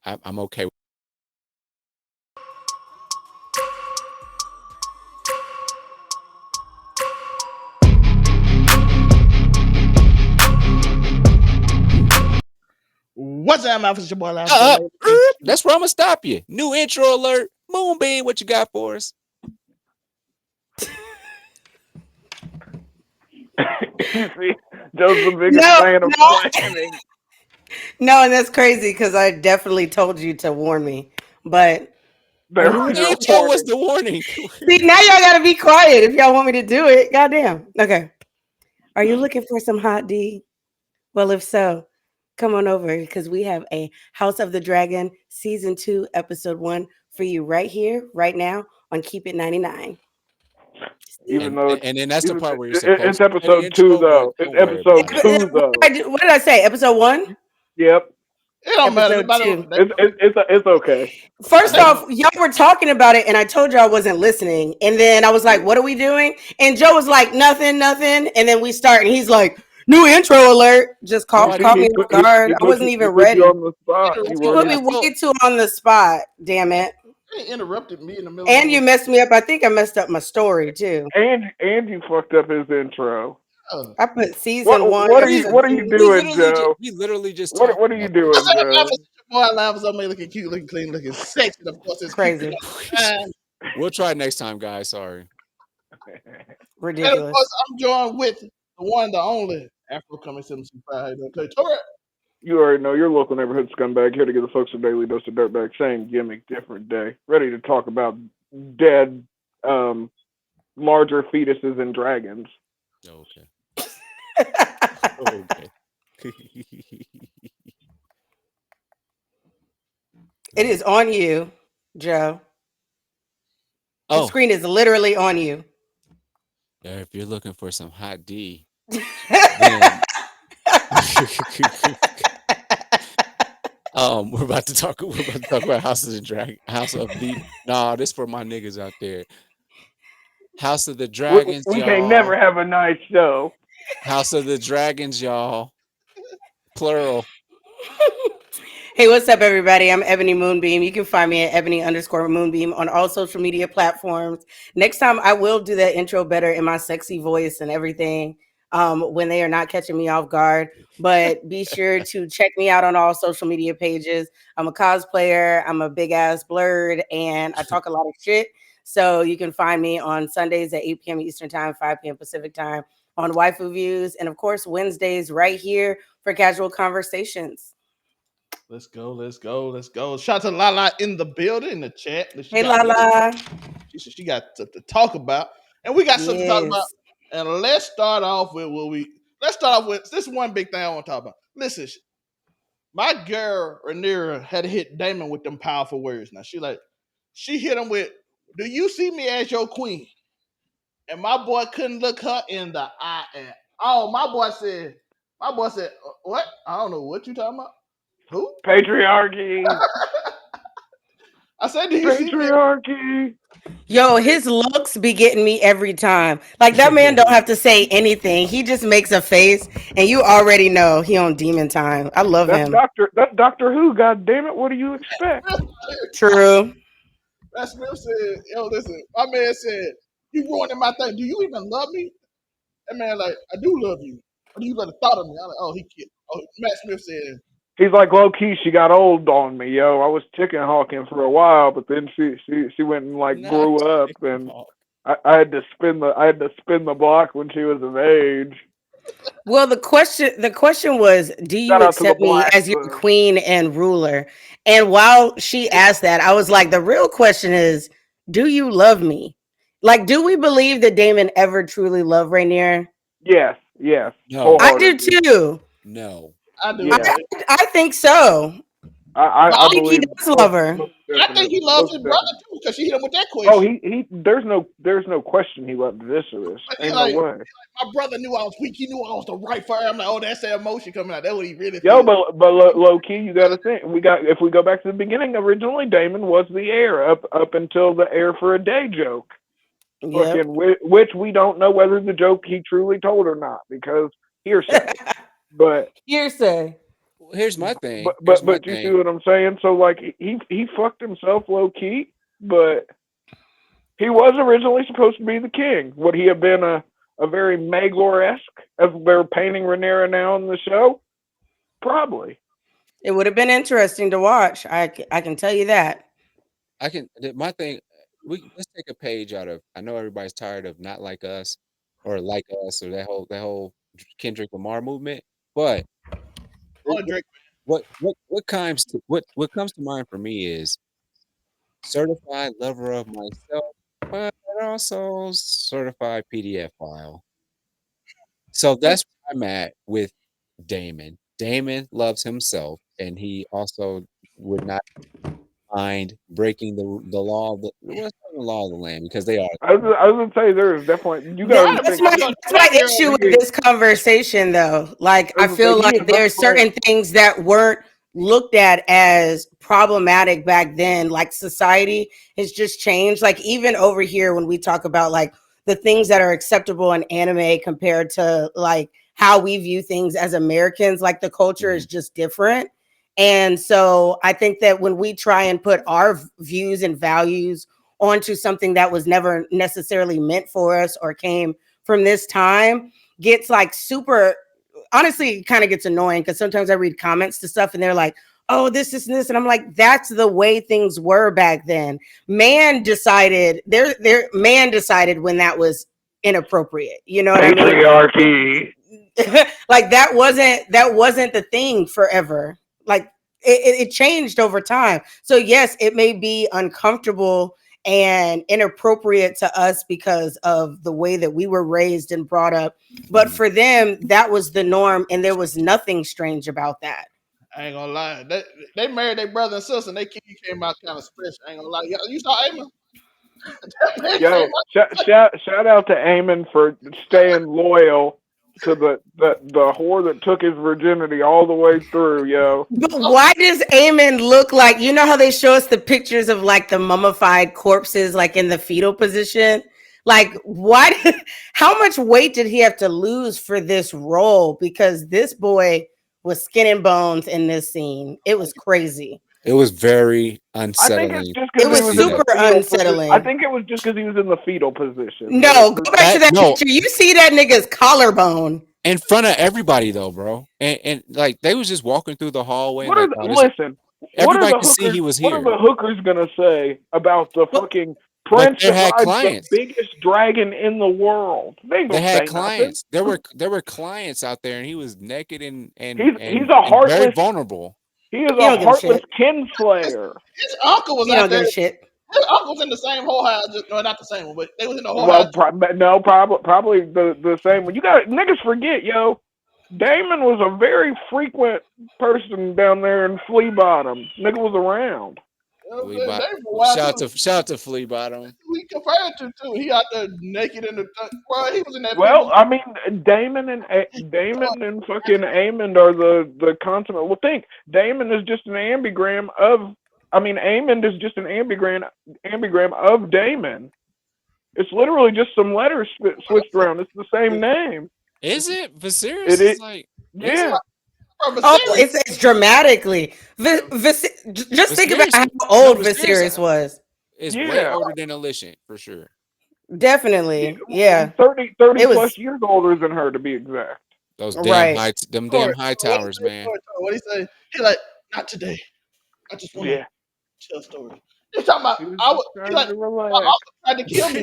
I'm okay. What's up, my official boy? Live. That's where I'm gonna stop you. New intro alert. Moonbeam, what you got for us? See, Joe's the biggest fan of planning. No, and that's crazy because I definitely told you to warn me. But There New was your intro was warning. the warning. see, now y'all gotta be quiet if y'all want me to do it. Goddamn. Okay. Are you looking for some hot D? Well, if so, come on over because we have a House of the Dragon season 2, episode 1 for you right here, right now on Keep It 99. Even though and then that's the part where you're it's supposed to episode intro, 2 though. but It's don't worry episode about it. 2 though. What did I say? Episode 1? Yep. It don't matter. Episode 2. It's okay. First off, y'all were talking about it, and I told y'all I wasn't listening. And then I was like, "What are we doing?" And Joe was like, "Nothing, nothing." And then we start, and he's like, "New intro alert!" Just caught me off guard. I wasn't even ready. On the spot. You put me way too on the spot. Damn it! He interrupted me in the middle. And you messed me up. I think I messed up my story too. And you fucked up his intro. I put season 1. What are you doing, Joe? We literally just. What are you doing, Joe? Boy, Live is somebody looking cute, looking clean, looking sexy. Of course, it's crazy. We'll try next time, guys. Sorry. Ridiculous. And of course, I'm joined with the one, the only Afro coming 725. You already know your local neighborhood scumbag here to give the folks a daily dose of dirtbag. Same gimmick, different day. Ready to talk about dead, larger fetuses and dragons. Okay. Okay. It is on you, Joe. The Oh, screen is literally on you. yeah, if you're looking for some hot D, we're about to talk about House of the Dragon. House of the this for my niggas out there. House of the Dragons, we y'all. can't never have a nice show. House of the Dragons, y'all. Plural. Hey, what's up, everybody? I'm Ebony Moonbeam. You can find me at Ebony_Moonbeam on all social media platforms. Next time, I will do that intro better in my sexy voice and everything when they are not catching me off guard. But be sure to check me out on all social media pages. I'm a cosplayer. I'm a big-ass blurred, and I talk a lot of shit. So you can find me on Sundays at 8 p.m. Eastern Time, 5 p.m. Pacific Time on Waifu Views. And, of course, Wednesdays right here for casual conversations. Let's go. Shout out to Lala in the building, in the chat. Hey, Lala. She got stuff to talk about. And we got something to talk about. And let's start off with this one big thing I want to talk about. Listen, my girl Rhaenyra had to hit Daemon with them powerful words. Now she hit him with, "Do you see me as your queen?" And my boy couldn't look her in the eye at all. My boy said, "What? I don't know what you talking about. Who? Patriarchy." I said, "Do you see patriarchy?" Yo, his looks be getting me every time. Like, that man don't have to say anything. He just makes a face, and you already know he on demon time. I love him. That's Doctor Who. God damn it! What do you expect? True. That Smith said, "Yo, listen, my man said, you ruining my thing. Do you even love me?" That man like, "I do love you. Or do you love the thought of me?" I'm like, "Oh, he kid." Oh, Matt Smith said, He's like, low key, she got old on me, yo. I was chicken hawking for a while, but then she went and like grew up, and I had to spin the block when she was of age. Well, the question was, do you accept me as your queen and ruler? And while she asked that, I was like, the real question is, do you love me? Like, do we believe that Daemon ever truly loved Rhaenyra? Yes. No. I do too. No. I do. Yeah. I think so. I think he does love her. I think he loves his brother too, because she hit him with that question. Oh, he there's no question he loved Viserys. Ain't no way. My brother knew I was weak. He knew I was the right for her. I'm like, oh, that's that emotion coming out. That's what he really. Yo, but low key, you got to think. If we go back to the beginning, originally Daemon was the heir up until the heir for a day joke. Yep. Which we don't know whether the joke he truly told or not because hearsay. But hearsay. here's my thing. But Here's but my but you see thing. what I'm saying? So like he fucked himself low key, but he was originally supposed to be the king. Would he have been a very Maegor-esque, as they're painting Rhaenyra now in the show? Probably. It would have been interesting to watch. I can tell you that. My thing. Let's take a page out of. I know everybody's tired of not like us, or like us, or that whole Kendrick Lamar movement. But Oh, Drake. what comes to mind for me is certified lover of myself, but also certified PDF file. So that's where I'm at with Daemon. Daemon loves himself, and he also would not mind breaking the law of what's the law of the land because they are. I was gonna say there is definitely you That, gotta Trying to that's think make my you a that's my 20-year-old. issue with he is, this conversation, though. Like, I I was gonna feel say he like is there's upright. certain things that weren't looked at as problematic back then. Like, society has just changed. Like, even over here, when we talk about like the things that are acceptable in anime compared to like how we view things as Americans, like the culture is Mhm. just different. And so I think that when we try and put our views and values onto something that was never necessarily meant for us or came from this time, gets like super, honestly, kind of gets annoying because sometimes I read comments to stuff and they're like, oh, this and this, and I'm like, that's the way things were back then. Man decided, their man decided when that was inappropriate, you know what I mean? Patriarchy. Like, that wasn't the thing forever. Like, it changed over time. So yes, it may be uncomfortable and inappropriate to us because of the way that we were raised and brought up, but Mhm. for them that was the norm, and there was nothing strange about that. I ain't gonna lie. They married their brother and sister, and they came out kind of special. I ain't gonna lie. You saw Amos? That man came Yo, out. shout out to Eamon for staying loyal to the whore that took his virginity all the way through, yo. But why does Eamon look like, you know how they show us the pictures of like the mummified corpses, like in the fetal position? Like, why? How much weight did he have to lose for this role? Because this boy was skin and bones in this scene. It was crazy. It was very I think it's unsettling just It because to he was was see in the super that. fetal position. I unsettling. think it was just because he was in the fetal position. No, go back to That that no, picture. You see that nigga's collarbone. in front of everybody though, bro. And like they was just walking through the hallway, What are like, the, oh, this. listen? Everybody could see he was What are here, the hookers gonna say about the But fucking but prince they that had rides the clients. biggest dragon in the world? They ain't They gonna had say nothing. clients. There were clients out there, and he was naked and and He's and a and very heartless. vulnerable. He is he a don't give a heartless shit. kinslayer. His uncle was He out don't give there. a shit. His uncle was in the same whole house. No, not the same one, but they was in the whole Well, house. no, probably the same one. You got niggas forget, yo. Damon was a very frequent person down there in Flea Bottom. Nigga was around. You know what Flea I'm saying? bot. They were wild too. Shout out to Flea Bottom. We compared to too. He out there naked in the bro. He was in that Well, fetal. I mean, Damon and fucking Amond are the consummate. Well, think Damon is just an ambigram of. I mean, Amond is just an ambigram of Damon. It's literally just some letters switched around. It's the same name. Is it? It Viserys is is. like, is Yeah. it? Bro, but Oh, serious. it's dramatically. Just think about Viserys? how No, old Viserys Viserys was. is way Yeah. older than Alicent for sure. Yeah, Definitely. Yeah. 30 It plus was years older than her, to be exact. Those damn right. high, them damn Story. high What he towers, say? man. What he say? He like, not today. I just want to Yeah. tell stories. He talking about He was I just was. He trying like to my relax. uncle tried to kill me.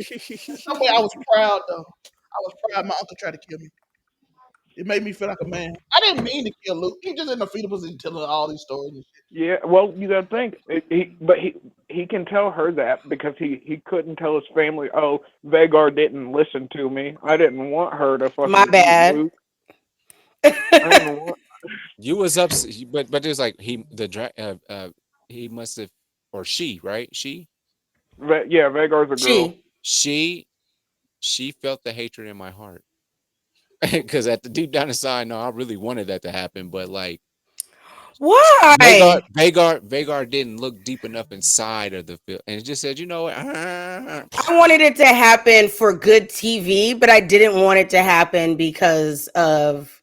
In some way, I was proud though. I was proud. My uncle tried to kill me. It made me feel like a man. I didn't mean to kill Luke. He just in the fetal position telling all these stories and shit. Yeah, well, you gotta think. He can tell her that because he couldn't tell his family. Oh, Vagar didn't listen to me. I didn't want her to My fucking eat bad. Luke. I didn't want. You was upset, but it's like he must have, or she, right? Yeah, Vagar's a girl. She. She she felt the hatred in my heart because at the deep down inside, no, I really wanted that to happen, but like Vagar, Why? Vagar, Vagar didn't look deep enough inside of the field, and it just said, you know what? I wanted it to happen for good TV, but I didn't want it to happen because of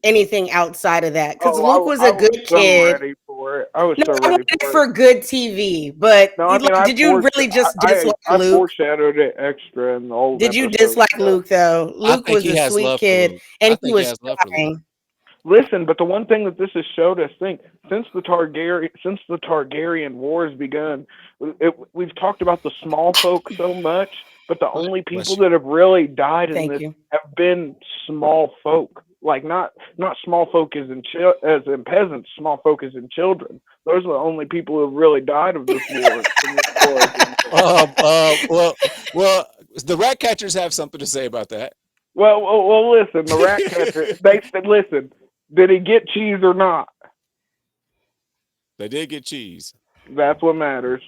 anything outside of that because Oh, Luke was I a was good so kid. ready for it. I was No, so I ready wanted it for it. for good TV. But No, I mean did you really just dislike I Luke? foreshadowed it extra in the old Did you episodes. dislike Luke though? I Luke think was he a has sweet love for kid, Luke. I and he think he was has love for Luke. trying. Listen, but the one thing that this has showed us, since the Targaryen Wars begun, we've talked about the small folk so much, but the only people Bless you. that have really died in Thank this you. have been small folk. Like not small folk as as in peasants, small folk as in children. Those are the only people who have really died of this war from this war again. Well, the rat catchers have something to say about that. Listen, the rat catcher. They said, listen, did he get cheese or not? They did get cheese. That's what matters.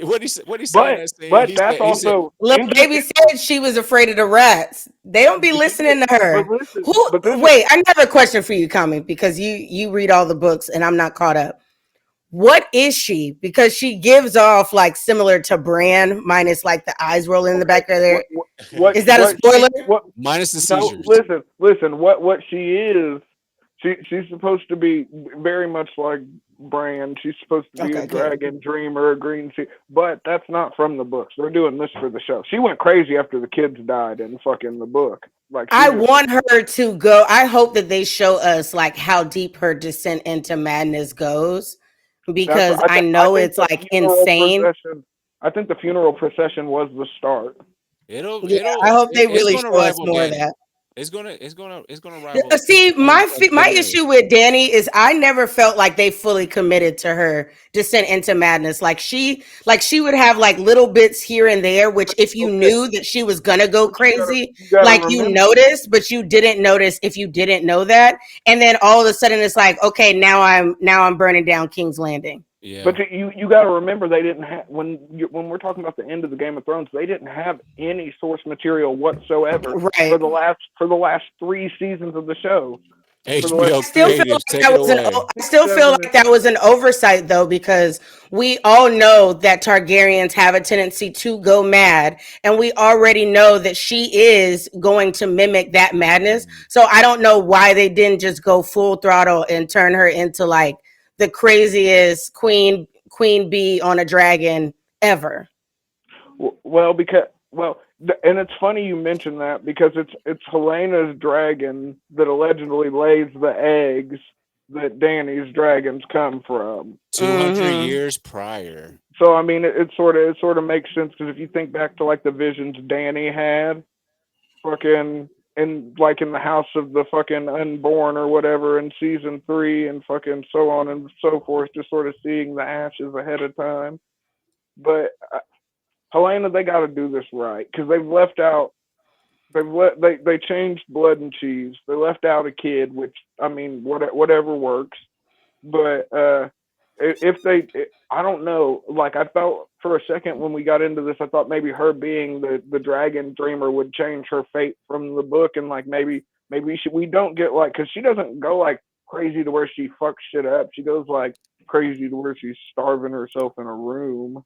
What he said? What he say in But that scene? but He that's said. He said. also Little baby said she was afraid of the rats. They don't be she did. listening to But her. listen, Who? but this is Wait, I have a question for you, Kami, because you read all the books and I'm not caught up. What is she? Because she gives off like similar to Bran, minus like the eyes rolling in the okay. back of there. Is that a What spoiler? Minus the no, seizures. listen. What she is, she's supposed to be very much like Bran. She's supposed to be a Okay, good. dragon dreamer, a green sea. But that's not from the books. They're doing this for the show. She went crazy after the kids died in fucking the book. Like she I just want her to go. I hope that they show us like how deep her descent into madness goes that's because I I know think it's the like funeral insane. procession. I think the funeral procession was the start. Yeah, I hope they It's really gonna show us rival more of Danny. that. It's gonna rival See, my Rhaenyra. issue with Danny is I never felt like they fully committed to her descent into madness. Like she would have like little bits here and there, which if you Okay, knew that she was gonna go but crazy, you gotta like you remember. noticed, but you didn't notice if you didn't know that. And then all of a sudden it's like, okay, now I'm burning down King's Landing. But Yeah. you got to remember they didn't have when we're talking about the end of the Game of Thrones, they didn't have any source material whatsoever Right. for the last 3 seasons of the show. For the last HBO I still feel creatives, like take it away. I still feel 6, 7, like that was an oversight though, because we all know that Targaryens have a tendency to go mad, and we already know that she is going to mimic that madness. So I don't know why they didn't just go full throttle and turn her into like the craziest queen bee on a dragon ever. well because and it's funny you mention that because it's Helena's dragon that allegedly lays the eggs that Danny's dragons come from. 200 Mm-hmm. years prior. So I mean it sort of makes sense because if you think back to like the visions Danny had fucking in the house of the fucking unborn or whatever in season 3 and fucking so on and so forth, just sort of seeing the ashes ahead of time. But Helena, they got to do this right because they've left out. They changed blood and cheese. They left out a kid, which I mean, whatever works. But if they, I don't know. Like I felt for a second when we got into this, I thought maybe her being the dragon dreamer would change her fate from the book, and like maybe we don't get like because she doesn't go like crazy to where she fucks shit up. She goes like crazy to where she's starving herself in a room,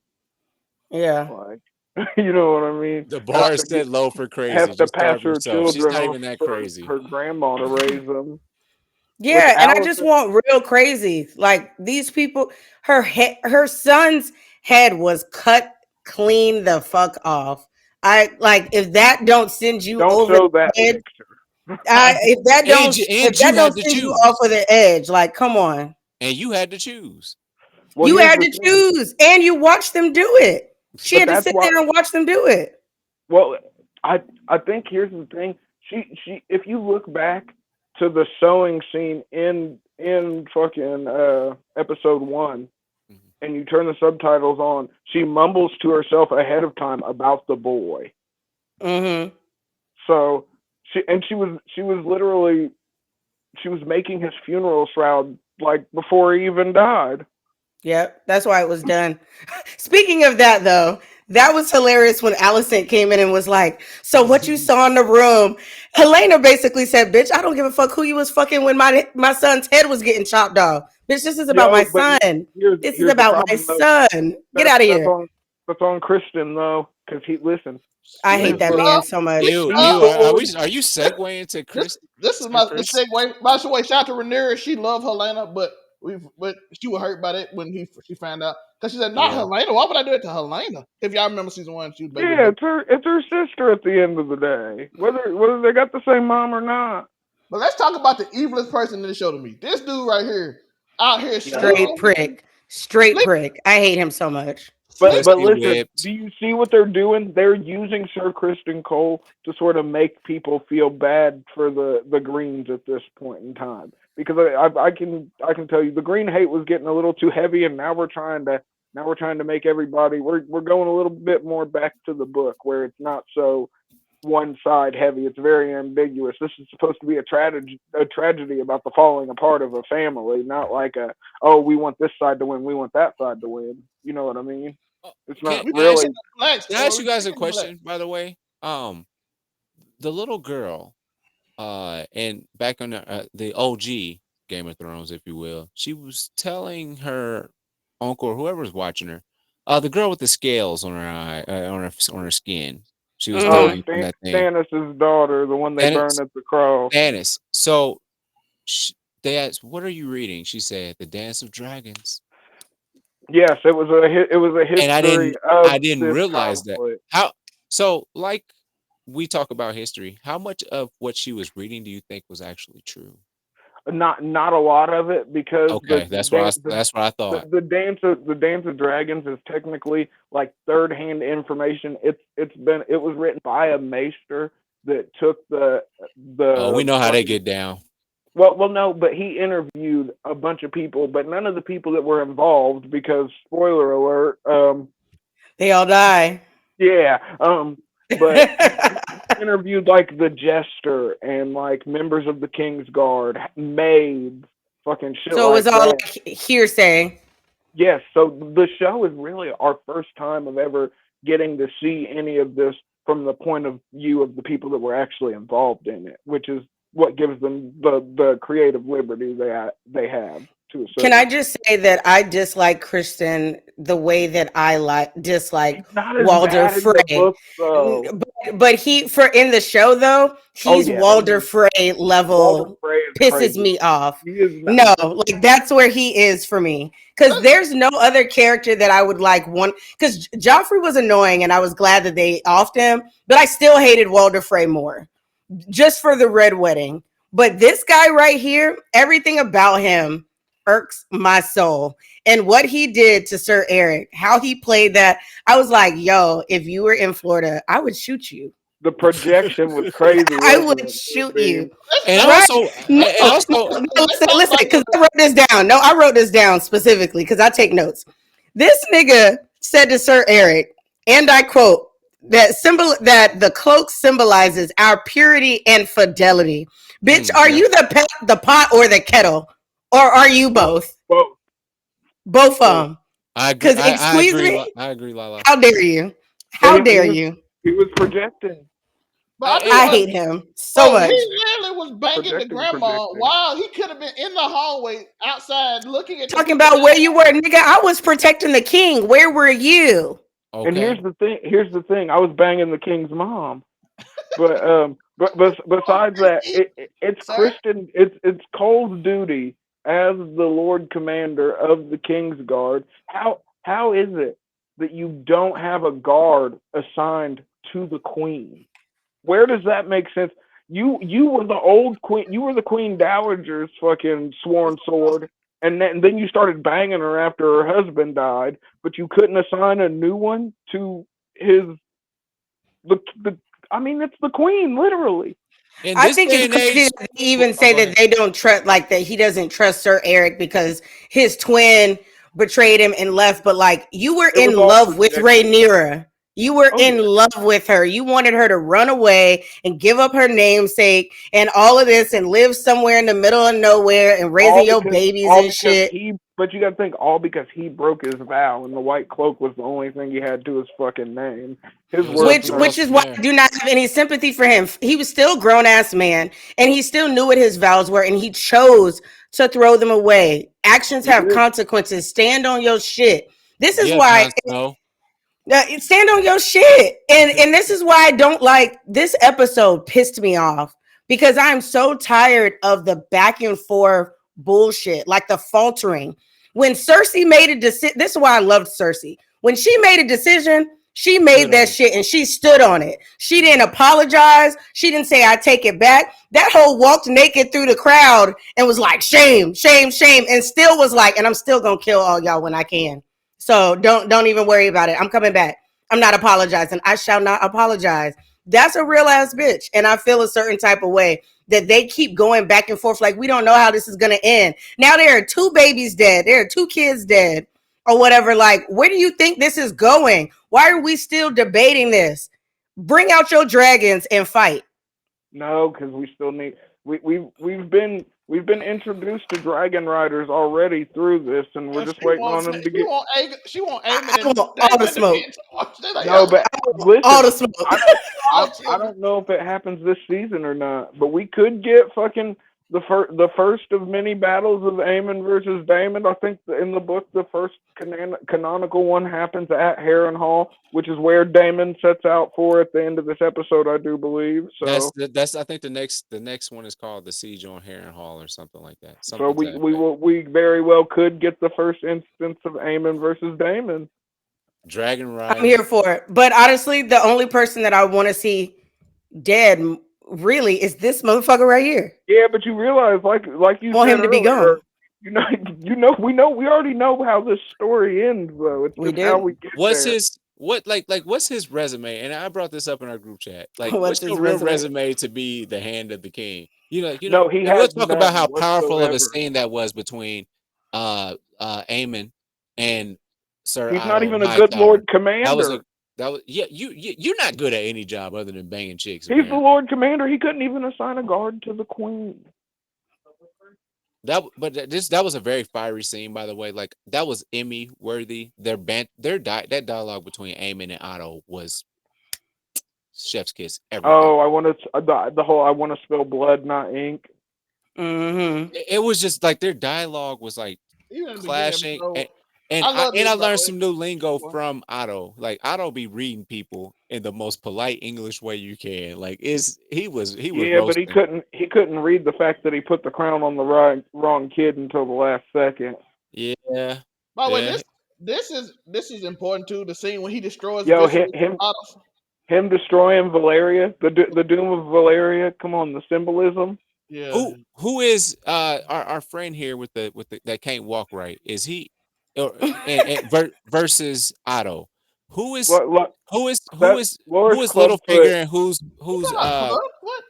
Yeah. like you know what I mean. The Has bar is to get set low for has crazy. to Just pass starve her yourself. She's children not off even that for crazy. her grandma to raise them. Which Yeah, and I just Allison, want real crazy. Like these people, her son's head was cut clean the fuck off. I like if that don't send you don't over show that the edge. picture. And If that you don't had to send you choose. over the edge, like come on, And you had to choose. Well, you here's had the to thing, choose, and you watched them do it. She but had to that's sit why. there and watch them do it. Well, I think here's the thing. She if you look back to the sewing scene in fucking episode 1, Mhm. and you turn the subtitles on, she mumbles to herself ahead of time about the boy. Mm-hmm. So she was literally she was making his funeral shroud like before he even died. Yep, that's why it was done. Speaking of that, though, that was hilarious when Allison came in and was like, "So what you saw in the room?" Helena basically said, "Bitch, I don't give a fuck who you was fucking when my son's head was getting chopped off. Bitch, this is about my Yo, but son. This is here's the about my problem though. son. Get That's out of that's here." on that's on Kristen though, Because he listen, I hate that man so much. Are you segueing to This Chris? this is To the Chris? segue. By the way, shout out to Rhaenyra. She loved Helena, but she was hurt by that when she found out because she said, "Not Yeah. Helena. Why would I do it to Helena?" If y'all remember season 1, she was baby. yeah, it's her sister at the end of the day. Whether they got the same mom or not. But let's talk about the evilest person in the show to me. This dude right here, out here Straight sleeping, prick. Straight prick. I hate him so much. But Pussy listen, whipped. do you see what they're doing? They're using Sir Criston Cole to sort of make people feel bad for the Greens at this point in time. Because I can tell you the Green hate was getting a little too heavy, and now we're trying to make everybody we're going a little bit more back to the book where it's not so one side heavy. It's very ambiguous. This is supposed to be a tragedy about the falling apart of a family, not like we want this side to win, we want that side to win. You know what I mean? It's not really. Black Can I ask you story. guys a question, by the way? The little girl, and back on the OG Game of Thrones, if you will, she was telling her uncle or whoever was watching her, the girl with the scales on her eye, on her skin. She was Oh, dying from that thing. Stannis' daughter, the one they burned at the cross. Stannis. So they asked, "What are you reading?" She said, "The Dance of Dragons." Yes, it was a history. And I didn't realize conflict. that. How so? Like we talk about history. How much of what she was reading do you think was actually true? Not a lot of it because Okay, that's what I thought. The Dance of Dragons is technically like third-hand information. It was written by a maester that took the. Oh, we know how they get down. Well, no, but he interviewed a bunch of people, but none of the people that were involved, because spoiler alert, they all die. Yeah, but interviewed like the jester and like members of the King's Guard, maids, fucking shit. So it was all like hearsay. Yes, so the show is really our first time of ever getting to see any of this from the point of view of the people that were actually involved in it, which is what gives them the creative liberty they have. Can I just say that I dislike Cristen the way that I dislike Walder Frey? But in the show though, he's Walder Frey level pisses me off. No, like that's where he is for me. Because there's no other character that I would like one. Because Joffrey was annoying, and I was glad that they offed him, but I still hated Walder Frey more. Just for the Red Wedding. But this guy right here, everything about him irks my soul. And what he did to Sir Eric, how he played that, I was like, yo, if you were in Florida, I would shoot you. The projection was crazy. I would shoot you. And also, listen, because I wrote this down. No, I wrote this down specifically because I take notes. This nigga said to Sir Eric, and I quote, that the cloak symbolizes our purity and fidelity. Bitch, are you the pot or the kettle? Or are you both? Both of them. I agree. I agree, Lala. How dare you? How dare you? He was projecting. I hate him so much. He literally was banging the grandma while he could have been in the hallway outside looking at talking about where you were, nigga. I was protecting the king. Where were you? Okay. And here's the thing. I was banging the king's mom. But besides that, it's Cristen. It's Cole's duty as the Lord Commander of the King's Guard. How is it that you don't have a guard assigned to the Queen? Where does that make sense? You were the old queen. You were the Queen Dowager's fucking sworn sword, and then you started banging her after her husband died. But you couldn't assign a new one to his. I mean, it's the Queen, literally. I think it's crazy that they even say that they don't trust, like that he doesn't trust Sir Eric because his twin betrayed him and left. But like, you were in love with Rhaenyra. You were in love with her. You wanted her to run away and give up her namesake and all of this and live somewhere in the middle of nowhere and raising your babies and shit. But you got to think, all because he broke his vow and the white cloak was the only thing he had to his fucking name. Which is why I do not have any sympathy for him. He was still a grown-ass man and he still knew what his vows were and he chose to throw them away. Actions have consequences. Stand on your shit. This is why... Now, stand on your shit. And this is why I don't like this episode pissed me off because I'm so tired of the back and forth bullshit, like the faltering. When Cersei made a decision, this is why I loved Cersei. When she made a decision, she made that shit and she stood on it. She didn't apologize. She didn't say, I take it back. That hoe walked naked through the crowd and was like, shame, shame, shame. And still was like, and I'm still gonna kill all y'all when I can. So don't even worry about it. I'm coming back. I'm not apologizing. I shall not apologize. That's a real ass bitch. And I feel a certain type of way that they keep going back and forth like we don't know how this is gonna end. Now there are 2 babies dead. There are 2 kids dead or whatever. Like, where do you think this is going? Why are we still debating this? Bring out your dragons and fight. No, because we still need we've been introduced to dragon riders already through this, and we're just waiting on them to get. She want Aemon I and want all the Daemon to smoke. get torched. They like, No, but All listen, the smoke. I don't know if it happens this season or not, but we could get fucking the first of many battles of Aemon versus Daemon. I think in the book the first canonical one happens at Harrenhal, which is where Daemon sets out for at the end of this episode, I do believe. So That's I think the next one is called the Siege on Harrenhal or something like that. so we very well could get the first instance of Aemon versus Daemon. Dragon I'm Rider. here for it. But honestly, the only person that I want to see dead really is this motherfucker right here. Yeah, but you realize, like you Want said him to be earlier, gone. we already know how this story ends, though. It's We just how did. we get What's there. his what's his resume? And I brought this up in our group chat. Like, What's what's his your real resume? resume to be the hand of the king? No, he and we'll has talk about none how powerful of a whatsoever. scene that was between Aemon and Sir He's not Otto even a good Hightower. Lord Commander. You're not good at any job other than banging chicks. He's the Apparently. Lord Commander. He couldn't even assign a guard to the Queen. That was a very fiery scene, by the way. Like, that was Emmy worthy. That dialogue between Aemon and Otto was chef's kiss. Everything. Oh, I want to the whole I want to spill blood, not ink. Mm-hmm. It was just like their dialogue was like even in the beginning of the clashing, episode, and I love I this, by the learned way. some new lingo from Otto. Like, Otto be reading people in the most polite English way you can. Like, he was Yeah, but roasting. he couldn't read the fact that he put the crown on the wrong kid until the last second. Yeah. By the way, Yeah. this is important too. The scene when he destroys Yo, Viserys. him destroying Valeria, the doom of Valeria. Come on, the symbolism. Yeah. Who is our friend here with the that can't walk right? Is he versus Otto? Who is Look, Littlefinger Clubfoot. and who's What?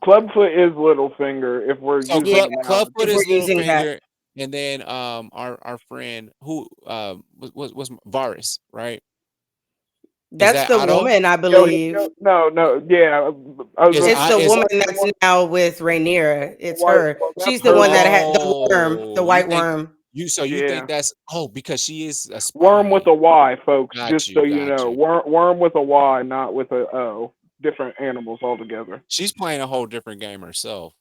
Clubfoot is Littlefinger if we're so using Clubfoot If is we're using that. Littlefinger, and then our friend who was Varys, right? That's that the Otto? woman, I believe. No, yeah. It's the woman that's now with Rhaenyra. It's her. She's the one that had the worm, the white worm. You think that's because she is a spy. Worm with a Y, folks. Got just you, so you got know, you. worm with a Y, not with a O. Different animals altogether. She's playing a whole different game herself.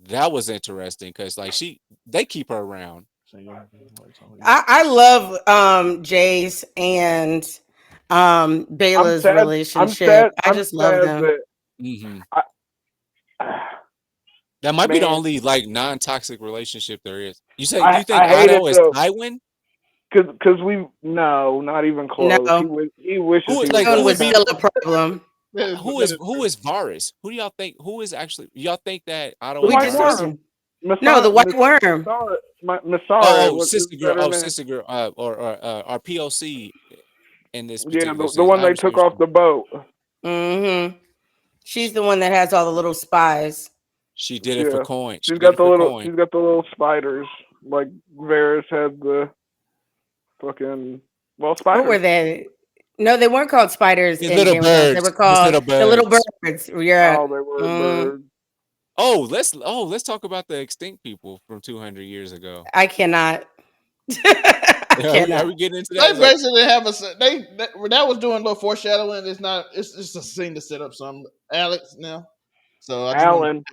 That was interesting because they keep her around. I love Jace and Bela's relationship. I just love them. That might be the only non-toxic relationship there is. You think I Otto is Tywin? Because not even close. No. He wishes who he was still a problem. Who is Varys? Who do y'all think? Who is actually? Y'all think that Otto? We just mentioned. No, the white worm. Sister girl. Or our POC in this particular the one they took off the boat. Mm-hmm. She's the one that has all the little spies. She did it for coin. She's got the little spiders, like Varys had the fucking spiders. What were they? No, they weren't called spiders in Game of Thrones. They were called the little birds. Yeah. Oh, they were birds. Oh, let's talk about the extinct people from 200 years ago. I cannot. Are we getting into that? They basically have that was doing a little foreshadowing. It's just a scene to set up some Alex now. So Alan.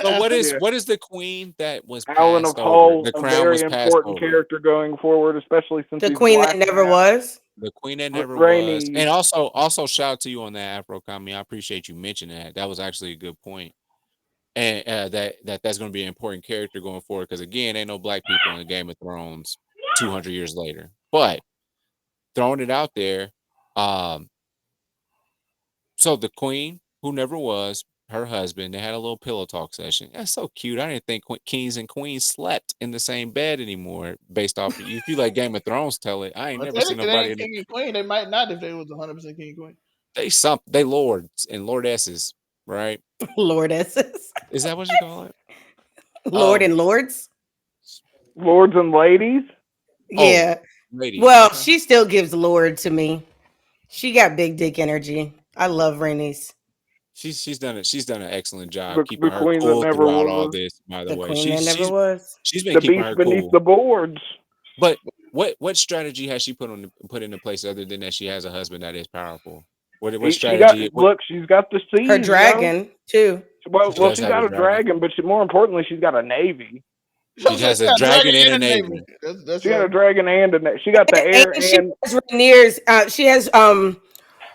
So Yeah. what is the queen that was Alan of passed over? Hull, The a crown very was passed important over. character going forward, especially since The he's queen that black never now. was. The queen that never was. Rainy. And also shout out to you on that Afro comment. I appreciate you mentioning that. That was actually a good point. And that's going to be an important character going forward because again, ain't no black people in Game of Thrones 200 years later. But throwing it out there, um, so the queen who never was, her husband, they had a little pillow talk session. That's so cute. I didn't think kings and queens slept in the same bed anymore. Based off, of, if you like Game of Thrones, tell it. I ain't Well, never seen technically, they nobody ain't in the, king and queen. They might not if they was 100% king and queen. they lords and lordesses, right? Lordesses. Is that what you call it? Lord and lords. Lords and ladies. Oh, Yeah. ladies. Well, Okay. she still gives lord to me. She got big dick energy. I love Rhaenys. She's done an excellent job keeping The her queen that cool never throughout all was. this. By the The way, queen that never was. she's been The keeping beast her beneath cool. the boards. But what strategy has she put into place other than that she has a husband that is powerful? What She got strategy? What look. She's got the Her seas, yo. dragon too. Well, she well, does she's have a got a dragon. dragon, but more importantly, she's got a navy. She So has she a got a dragon dragon and a and a navy. navy. That's She got right. a dragon and she got the air And she and has Rhaenyra's. She has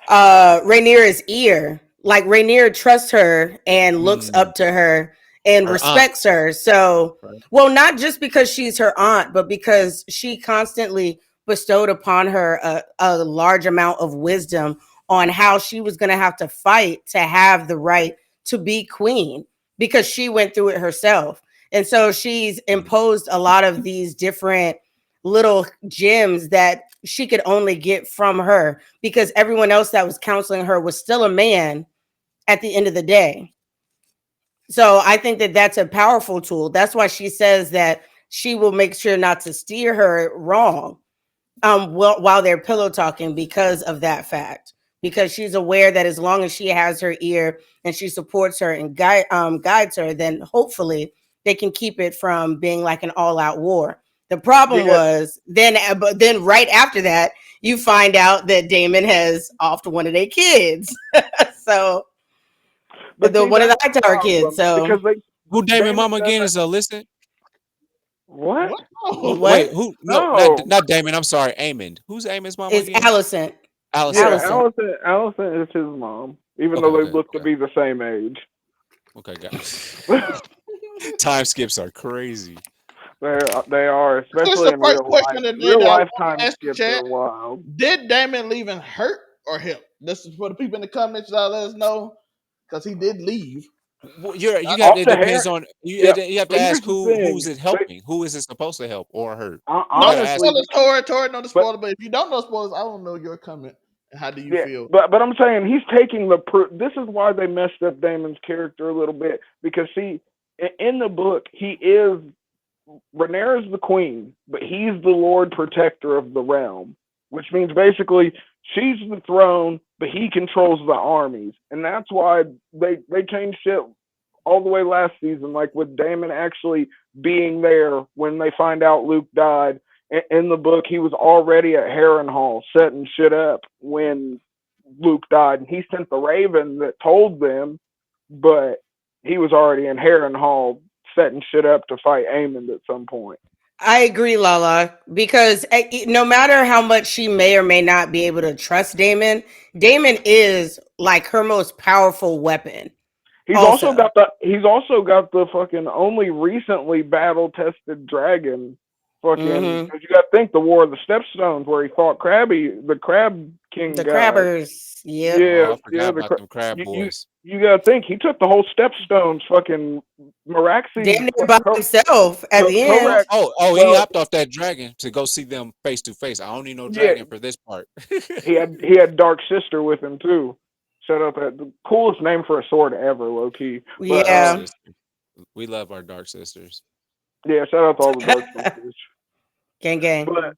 Rhaenyra's ear. Like Rhaenyra trusts her and looks Mm, up to her and her aunt, respects her. So, right? well, not just because she's her aunt, but because she constantly bestowed upon her a large amount of wisdom on how she was going to have to fight to have the right to be queen because she went through it herself. And so she's Mm, imposed a lot of these different little gems that she could only get from her because everyone else that was counseling her was still a man at the end of the day. So I think that that's a powerful tool. That's why she says that she will make sure not to steer her wrong while they're pillow talking because of that fact. Because she's aware that as long as she has her ear and she supports her and guides her, then hopefully they can keep it from being like an all-out war. The problem yeah. was but then right after that, you find out that Daemon has offed one of their kids. So But see, one of that's the the Hightower kids. problem because So who Damon Damon Mama again doesn't. is listen? What? What? Who? Oh, Wait, what who? No, No. not Damon. I'm sorry, Amon. Who's Amon's mama is again? Allison? Allison. Yeah, Okay. Allison. Allison is his mom, even Okay. though they Okay. look to Okay. be the same age. Okay. Got. Time skips are crazy. They are, this is especially the in first real life. question of the day Real that I life want to time ask the skips are chat. wild. Did Damon leaving hurt or help? This is for the people in the comments. Y'all let us know because he did leave. Well, you Not got Off it the depends hair. on Yeah, you have to but ask here's the who's thing. it helping? Who is it supposed to help or hurt? You no got to ask. Honestly, spoilers, Tori, no but spoiler. But if you don't know spoilers, I don't know your comment. And how do you yeah, feel? but I'm saying he's taking the. This is why they messed up Damon's character a little bit because see, in the book he is Rhaenyra's the queen, but he's the Lord Protector of the realm, which means basically she's the throne, but he controls the armies, and that's why they changed shit all the way last season, like with Daemon actually being there when they find out Luke died. In the book, he was already at Harrenhal setting shit up when Luke died, and he sent the Raven that told them, but he was already in Harrenhal setting shit up to fight Aemond at some point. I agree, Lala, because no matter how much she may or may not be able to trust Damon, Damon is like her most powerful weapon. Also, He's also got the fucking only recently battle tested dragon. Fucking, hmm because you got to think the War of the Stepstones where he fought Crabby, the Crab King the guy. Crabbers. Yep. Oh, Yeah, I yeah. forgot about them crab You boys. you got to think he took the whole Stepstones. Fucking Meraxes, Damn near by himself at the end. Korak. He Well, hopped off that dragon to go see them face to face. I don't need no yeah, dragon for this part. he had Dark Sister with him too. Shout out that the coolest name for a sword ever, low key. But Dark Yeah. sister. We love our dark sisters. yeah, shout out to all the Dark Sisters. Gang gang. But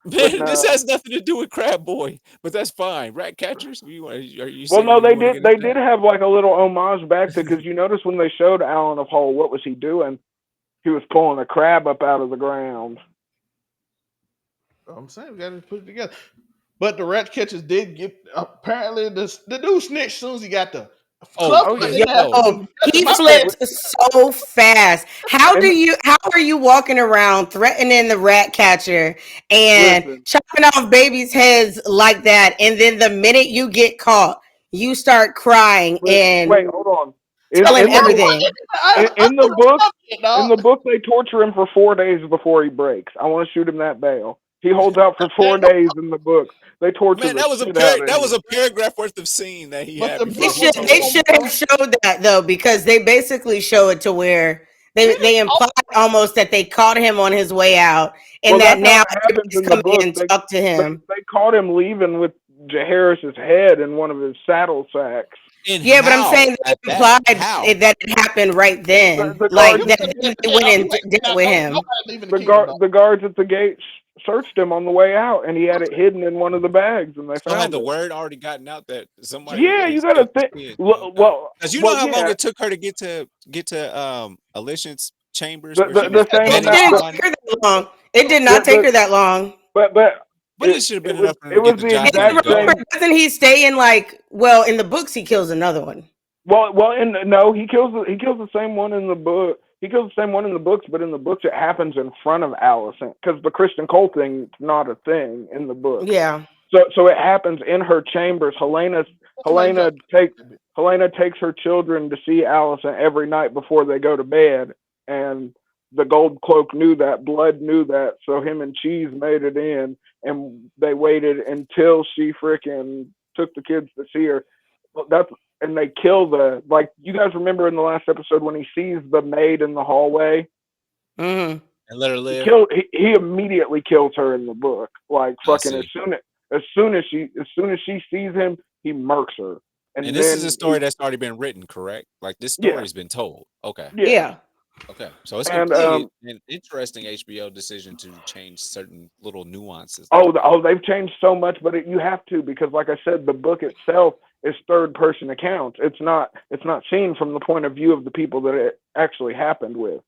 but Man, this no. has nothing to do with crab boy, but that's fine. Rat catchers. Are you Well, saying no, that you want to get they into did have like a little homage back to because you notice when they showed Alan of Hull, what was he doing? He was pulling a crab up out of the ground. I'm saying we got to put it together. But the rat catchers did get apparently the dude snitched as soon as he got the Club Oh, fight, yeah. they have Yo, he my flipped so fast. How And are you walking around threatening the rat catcher and listen, chopping off babies' heads like that? And then the minute you get caught, you start crying wait, and hold on. telling In the book, everything. in the book, in dog. the book, they torture him for 4 days before he breaks. I want to shoot him that bail. He holds out for 4 days in the books. They torture Man, the that was shit out of that was him. a paragraph worth of scene that he But had the before book he was They told. should have showed that though, because they basically show it to where they imply almost that they caught him on his way out, and Well, that that's how now it happens everybody's in the coming book. in to talk to him. They caught him leaving with Jaehaerys's head in one of his saddle sacks. And Yeah, but I'm how saying they at that? implied How? that it happened right then, The like guards, that they went and dealt with him. Nobody leaving the kingdom, dog. the guards at the gate searched him on the way out, and he had it hidden in one of the bags, and they So had found the it. word already gotten out that somebody Yeah, you has gotta killed his think. kid? Well, Because you know how long yeah. it took her to get to Alicia's chambers The where the, she was the same It planning amount. on didn't hiding. take her that long. It did not take The her that long. but But it should have been enough for it them to was get the the job And done exact and go. remember, same. doesn't he stay in in the books he kills another one. No, he kills the same one in the book. He kills the same one in the books, but in the books it happens in front of Alicent because the Criston Cole thing is not a thing in the book. Yeah. So it happens in her chambers. Helena takes her children to see Alicent every night before they go to bed, and the Gold Cloak knew that. Blood knew that. So him and Cheese made it in, and they waited until she freaking took the kids to see her. That's and they kill you guys remember in the last episode when he sees the maid in the hallway. Mm-hmm. And let her live. He immediately kills her in the book. Like fucking as soon as she sees him, he murks her. And And this then is a story that's already been written, correct? Like this story's been told. Okay. yeah. Okay. So it's And completely an interesting HBO decision to change certain little nuances. they've changed so much, but you have to because, like I said, the book itself is third person accounts. It's not seen from the point of view of the people that it actually happened with.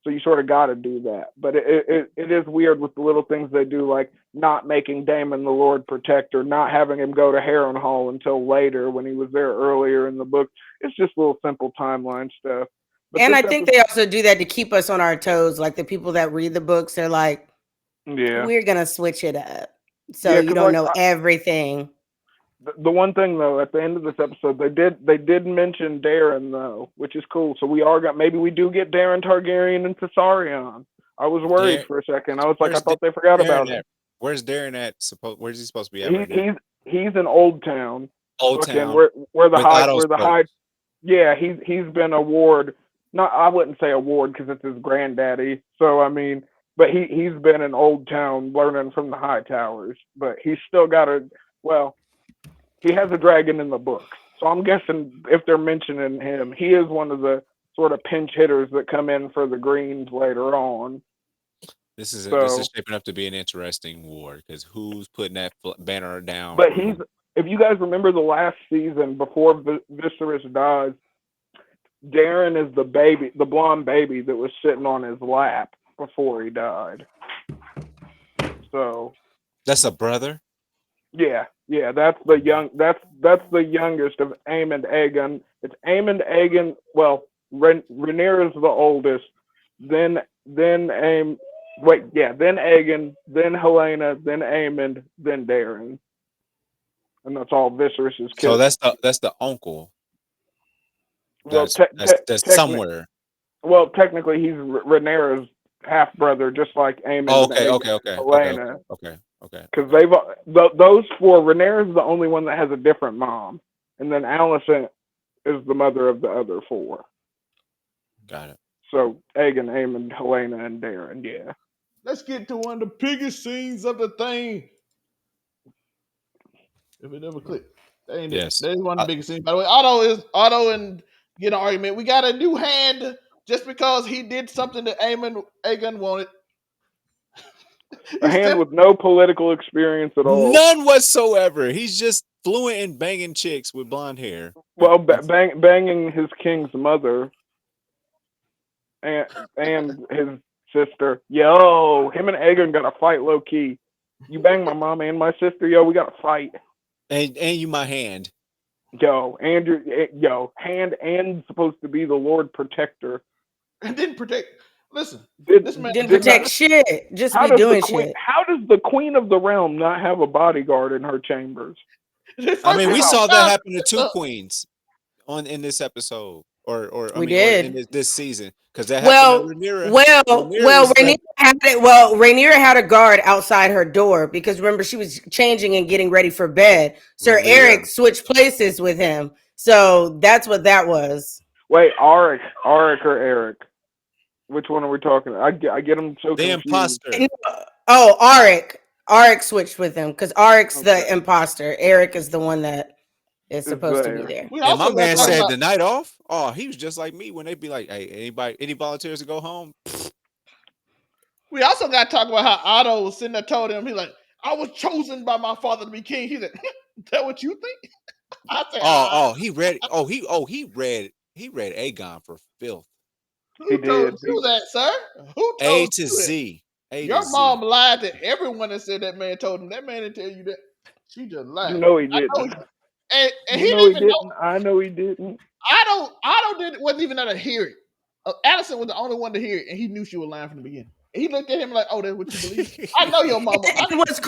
So you sort of got to do that. But it is weird with the little things they do, like not making Daemon the Lord Protector, not having him go to Harrenhal until later when he was there earlier in the book. It's just little simple timeline stuff. But And I think they also do that to keep us on our toes. Like the people that read the books, they're like, yeah, we're going to switch it up. So you don't know everything. The one thing though, at the end of this episode, they did mention Darren though, which is cool. So maybe we do get Darren Targaryen and Caesarion. I was worried for a second. I was like, I thought they forgot about him. Where's Darren at? Where's he supposed to be at? Right now? He's in Old Town. Old Town. Where the high. Yeah, he's been a ward. Not I wouldn't say a ward because it's his granddaddy. So I mean, but he's been in Old Town learning from the High Towers. But he's still got he has a dragon in the book. So I'm guessing if they're mentioning him, he is one of the sort of pinch hitters that come in for the Greens later on. This is shaping up to be an interesting war because who's putting that banner down? But if you guys remember the last season before Viserys dies, Darren is the blonde baby that was sitting on his lap before he died. So that's a brother. Yeah, that's the youngest of Aemond Aegon. It's Aemond Aegon. Well, Rhaenyra is the oldest. Then Aegon, then Helena, then Aemond, then Darren, and that's all Viserys' kids. So that's the uncle. Well, that's somewhere. Well, technically, he's Rhaenyra's half brother, just like Aemond. Okay. Helena. Okay. Because those four, Rhaenyra is the only one that has a different mom, and then Alicent is the mother of the other four. Got it. So Aegon, Aemond, Helena, and Darren. Yeah. Let's get to one of the biggest scenes of the thing. If it ever clicked, yes, that is one of the biggest scenes. By the way, Otto and get an argument. We got a new hand just because he did something that Aegon wanted. A hand with no political experience at all. None whatsoever. He's just fluent in banging chicks with blonde hair. Well, banging his king's mother and his sister. Yo, him and Aegon got to fight low key. You bang my mom and my sister, yo, we got to fight. And you my hand. Hand and supposed to be the Lord Protector. And didn't protect. Listen, this man Didn't protect shit. Just be doing shit. How does the Queen of the Realm not have a bodyguard in her chambers? I mean, we saw that happen to two queens in this episode, or We or did. in this season, because that happened to Rhaenyra. Rhaenyra had a guard outside her door because remember she was changing and getting ready for bed. Sir Eric switched places with him, so that's what that was. Wait, Auric or Eric? Which one are we talking? I get them so the confused. imposter. Oh, Auric switched with him because Auric's the imposter. Eric is the one that is supposed to be there. And my man said the night off. Oh, he was just like me when they be like, "Hey, any volunteers to go home?" We also got to talk about how Otto was sitting there told him, he's like, I was chosen by my father to be king. He said, is that what you think? I said, he read Aegon for filth. Who told you that, sir? Who told A to Z. Your mom lied to everyone that said that man told him. That man didn't tell you that. She just lied. You know he didn't. And he didn't even know. I know he didn't. Otto wasn't even at a hearing. Addison was the only one to hear it, and he knew she was lying from the beginning. And he looked at him like, "Oh, that's what you believe." I know your mama. What's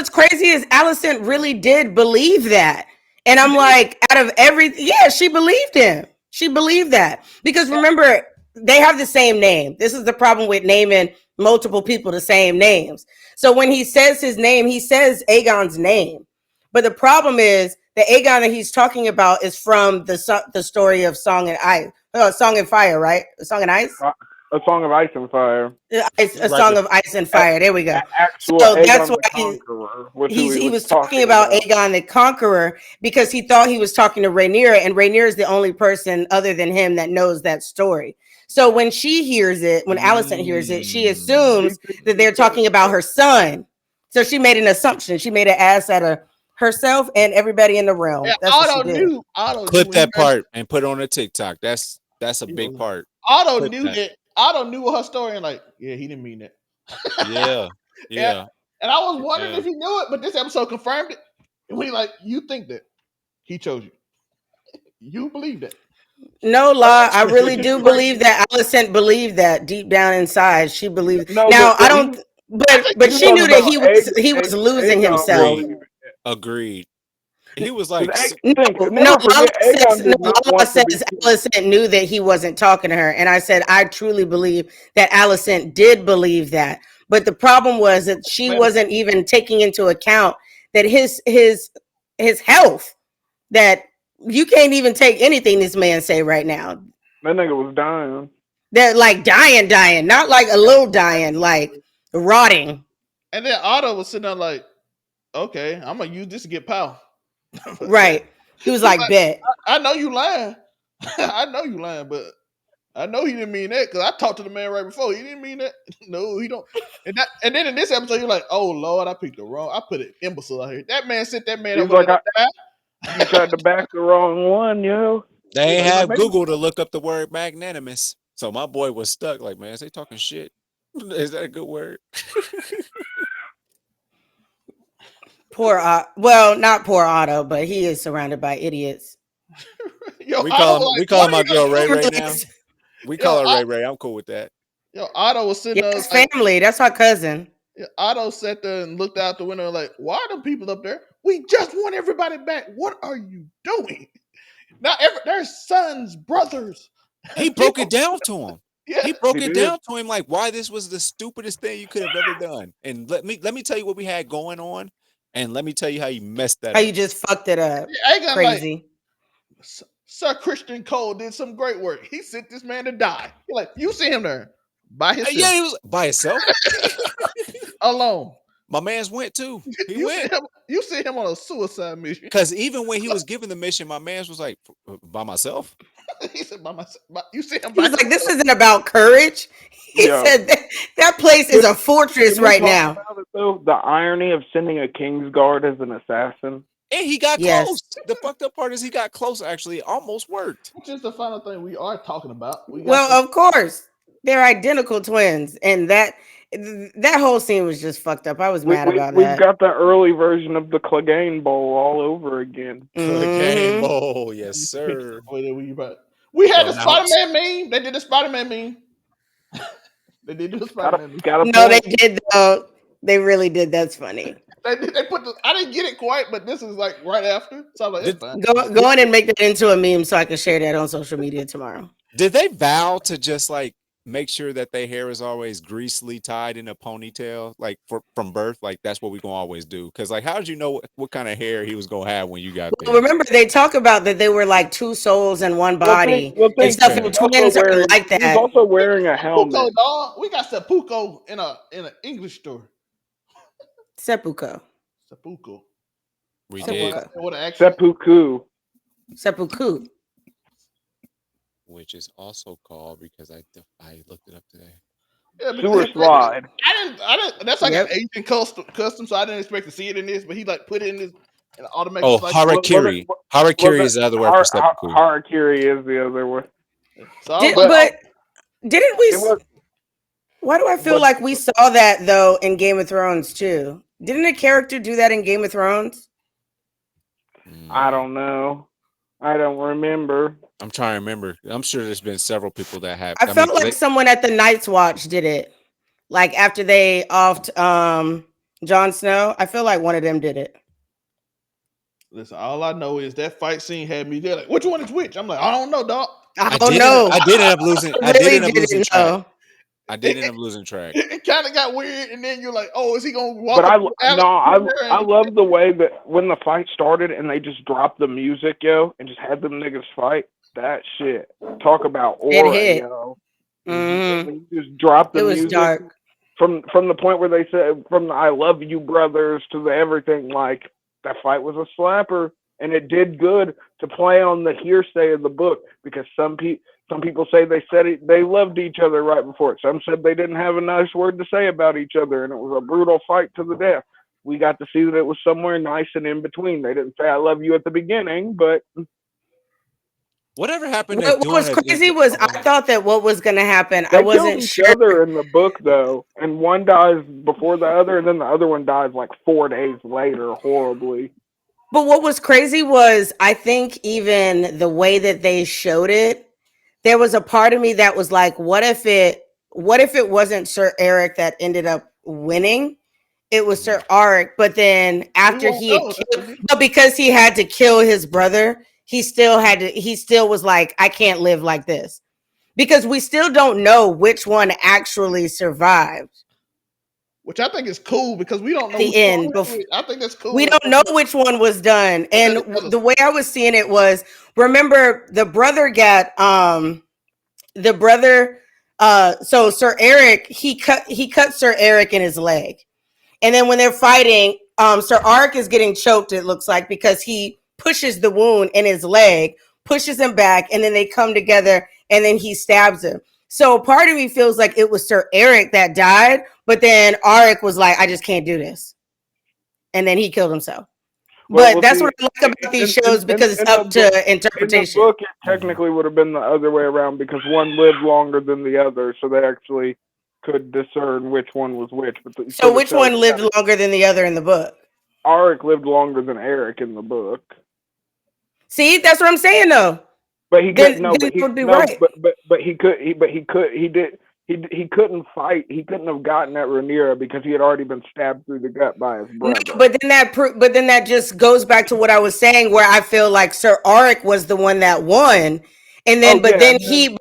crazy is Alicent really did believe that, and I'm like, out of everything, she believed him. She believed that because remember, they have the same name. This is the problem with naming multiple people the same names. So when he says his name, he says Aegon's name. But the problem is the Aegon that he's talking about is from the story of Song and Fire, right? Song and Ice? A Song of Ice and Fire. Song of Ice and Fire. There we go. So that's why he was talking about Aegon the Conqueror because he thought he was talking to Rhaenyra, and Rhaenyra is the only person other than him that knows that story. So when she hears it, when Alicent hears it, she assumes that they're talking about her son. So she made an assumption. She made an ass out of herself and everybody in the realm. Yeah, that's Otto knew. Clip that part and put it on a TikTok. That's a big part. Otto knew that. Otto knew her story and like, he didn't mean that. Yeah. And I was wondering if he knew it, but this episode confirmed it. And we like, you think that he chose you? You believe that? No lie, I really do believe that Alicent believed that deep down inside. She believed. But she knew that he was losing himself. Agreed. He was like, Lala says Alicent knew that he wasn't talking to her, and I said I truly believe that Alicent did believe that. But the problem was that she wasn't even taking into account that his health, that you can't even take anything this man say right now. That nigga was dying. They're like dying, not like a little dying, like rotting. And then Otto was sitting there like, okay, I'm gonna use this to get power. Right. He was like, bet. I know you lying. I know you lying, but I know he didn't mean that because I talked to the man right before. He didn't mean that. No, he don't. And then in this episode, you're like, oh Lord, I picked the wrong. I put an imbecile out here. That man sent that man. He's like, you tried to back the wrong one, yo. They ain't have Google to look up the word magnanimous, so my boy was stuck. Like, man, is they talking shit? Is that a good word? Not poor Otto, but he is surrounded by idiots. Yo, we call him my girl Ray Ray now. We call her Ray Ray. I'm cool with that. Yo, Otto was sitting there. It's family. That's our cousin. Yeah, Otto sat there and looked out the window like, why are them people up there? We just want everybody back. What are you doing? Now, their sons, brothers. He broke it down to him. Yeah, he broke it down to him like why this was the stupidest thing you could have ever done. And let me tell you what we had going on. And let me tell you how you messed that up. How you just fucked it up. Yeah, crazy. Like, Sir Criston Cole did some great work. He sent this man to die. You're like, you see him there by himself. Yeah, he was by himself. Alone. My man's went too. He went. You see him on a suicide mission. Because even when he was given the mission, my man's was like, by myself? He said, by myself. You see him by himself. Like, this isn't about courage. He said that place is a fortress right now. The irony of sending a Kingsguard as an assassin. And he got close. The fucked up part is he got close, actually. It almost worked. Which is the final thing we are talking about. Of course. They're identical twins. And that That whole scene was just fucked up. I was mad about We've that. got the early version of the Clegane Bowl all over again. Game Mhm. bowl, yes, sir. We had Well, the now Spider-Man meme. They did the Spider-Man meme. They did do the Spider-Man meme. Got a No, they point. did though. They really did. That's funny. They put the. I didn't get it quite, but this is like right after. So I'm like, it's did, fine. Go on and make that into a meme so I can share that on social media tomorrow. did they vow to just like make sure that their hair is always greasily tied in a ponytail, like from birth? Like that's what we gonna always do. Because like, how did you know what kind of hair he was gonna have when you got Well, there? remember they talk about that they were like two souls in one body and Think stuff, he Yeah. and was also twins are wearing like he was that. also wearing a Seppuku, helmet. dog. We got seppuku in an English store. Seppuku. Seppuku. We I don't know did, Seppuku. what an accent. Seppuku. Seppuku. which is also called because I looked it up today. Yeah, because Sewer slide. I didn't. That's like Yep. an Asian custom, so I didn't expect to see it in this. But he like put it in this and automatically. Oh, Like, harakiri. Harakiri is the other word for seppuku. Harakiri is the other one. so But didn't we? It was Why do I feel like we saw that though in Game of Thrones too? Didn't a character do that in Game of Thrones? I don't know. I don't remember. I'm trying to remember. I'm sure there's been several people that have. I felt like someone at the Night's Watch did it. Like after they offed Jon Snow, I feel like one of them did it. listen, all I know is that fight scene had me there. Like, which one is which? I'm like, I don't know, dog. I don't know. I did end up losing. I really did end up losing didn't track. know. I did end up losing track. It kind of got weird, and then you're like, oh, is he gonna walk? But up to Alex I love the way that when the fight started and they just dropped the music, yo, and just had them niggas fight. That shit. Talk about It aura, hit. yo. Mm-hmm. When you just drop the It was music dark. from the point where they said from the "I love you, brothers" to the everything. Like that fight was a slapper, and it did good to play on the hearsay of the book because some people say they said they loved each other right before it. Some said they didn't have a nice word to say about each other, and it was a brutal fight to the death. We got to see that it was somewhere nice and in between. They didn't say "I love you" at the beginning, but Whatever happened to What doing was crazy was I thought that what was going to happen. they I killed wasn't each sure. other in the book though, and one dies before the other, and then the other one dies like 4 days later, horribly. But what was crazy was I think even the way that they showed it, there was a part of me that was like, what if it wasn't Sir Eric that ended up winning? It was Sir Arik, but then after he had killed, but because he had to kill his brother, he still was like, I can't live like this. Because we still don't know which one actually survived. Which I think is cool because we don't know the end. I think that's cool. We don't know which one was done. And the way I was seeing it was, remember the brother got so Sir Eric, he cut Sir Eric in his leg. And then when they're fighting, Sir Arik is getting choked, it looks like, because he pushes the wound in his leg, pushes him back, and then they come together and then he stabs him. So part of me feels like it was Sir Eric that died, but then Arik was like, I just can't do this. And then he killed himself. But that's what I like about these shows because it's up to interpretation. In the book, it technically would have been the other way around because one lived longer than the other, so they actually could discern which one was which. But so which one lived longer than the other in the book? Arik lived longer than Eric in the book. See, that's what I'm saying, though. But he couldn't. He couldn't fight. He couldn't have gotten at Rhaenyra because he had already been stabbed through the gut by his brother. No, but then that just goes back to what I was saying, where I feel like Sir Arik was the one that won, and then he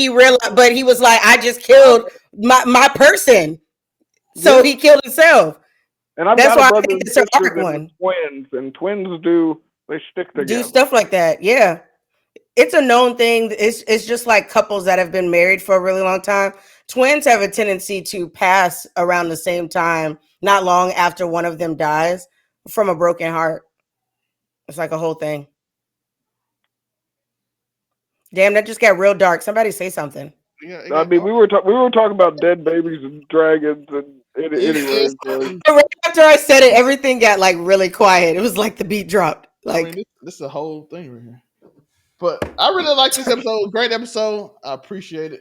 realized, but he was like, I just killed my person, so he killed himself. And that's why I think the Sir Arik one. Twins and twins they stick together. Do stuff like that, yeah. It's a known thing. It's just like couples that have been married for a really long time. Twins have a tendency to pass around the same time, not long after one of them dies from a broken heart. It's like a whole thing. Damn, that just got real dark. Somebody say something. Yeah, I mean, we were talking about dead babies and dragons and anyways. Right after I said it, everything got like really quiet. It was like the beat dropped. Like, I mean, this is a whole thing right here. But I really like this episode. Great episode. I appreciate it.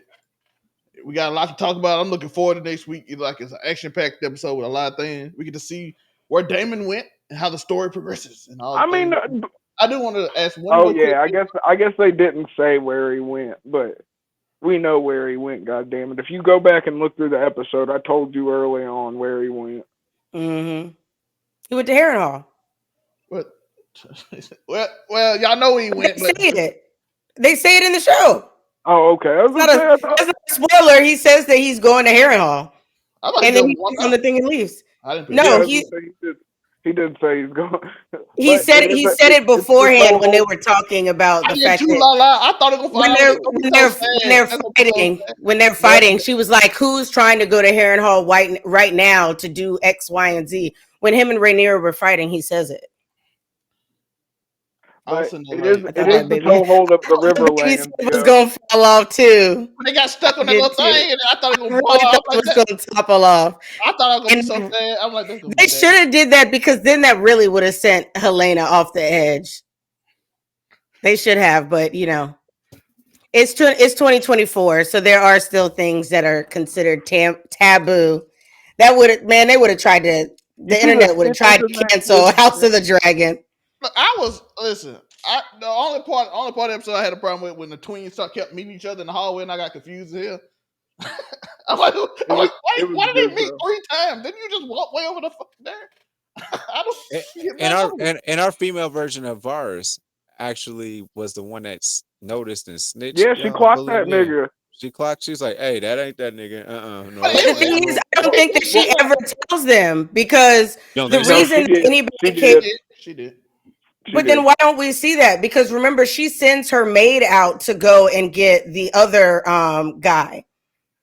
We got a lot to talk about. I'm looking forward to next week. It's an action-packed episode with a lot of things. We get to see where Daemon went and how the story progresses and all I the mean, things. I do want to ask one oh more quick. yeah, I guess they didn't say where he went, but we know where he went. God damn it! If you go back and look through the episode, I told you early on where he went. Mm-hmm. He went to Harrenhal. What? Well, y'all know where he went, They but say it. They say it in the show. Oh, okay. I was It's not gonna say I thought. it's not a spoiler. He says that he's going to Harrenhal, I thought and he then just he walked clicks on out. the thing and leaves. I didn't pay Yeah, No, I attention. was gonna say he did say he's going, he but said it it's this beforehand when they whole were talking about I the did fact too, that la la. I thought it was gonna when fall. they're It's gonna be when so they're when sad. they're That's gonna be so fighting sad. when they're Yep. fighting, she was like, "Who's trying to go to Harrenhal right now to do X, Y, and Z?" When him and Rhaenyra were fighting, he says it. I was but sitting there it is like, I it thought is that the baby, toehold of the the baby Riverlands, was yo. gonna fall off too. when they got stuck I on that did little too. thing, and I thought it I was gonna fall really thought off it like was that. gonna topple off. I thought I was gonna be so And sad. I'm like, that's gonna be they sad. should have did that because then that really would have sent Helena off the edge. They should have, but it's 2024, so there are still things that are considered taboo. They would have tried to. You The see the internet would have tried snippets to in that cancel clip? House of the Dragon. Look, listen. The only part of the episode I had a problem with when the twins kept meeting each other in the hallway, and I got confused here. I'm like, It was why did they good meet though. 3 times? Didn't you just walk way over the fucking there? I don't get And back our over. and our female version of Varus actually was the one that's noticed and snitched. Yeah, she Y'all clocked believe that me? Yeah. Nigga. She clocked. She's like, "Hey, that ain't that nigga. But No, But the it, thing is, no." I don't think that she well, ever tells them because You don't the think so? No, she reason that did. anybody She can. did. she did. She But then did. why don't we see that? Because remember, she sends her maid out to go and get the other guy.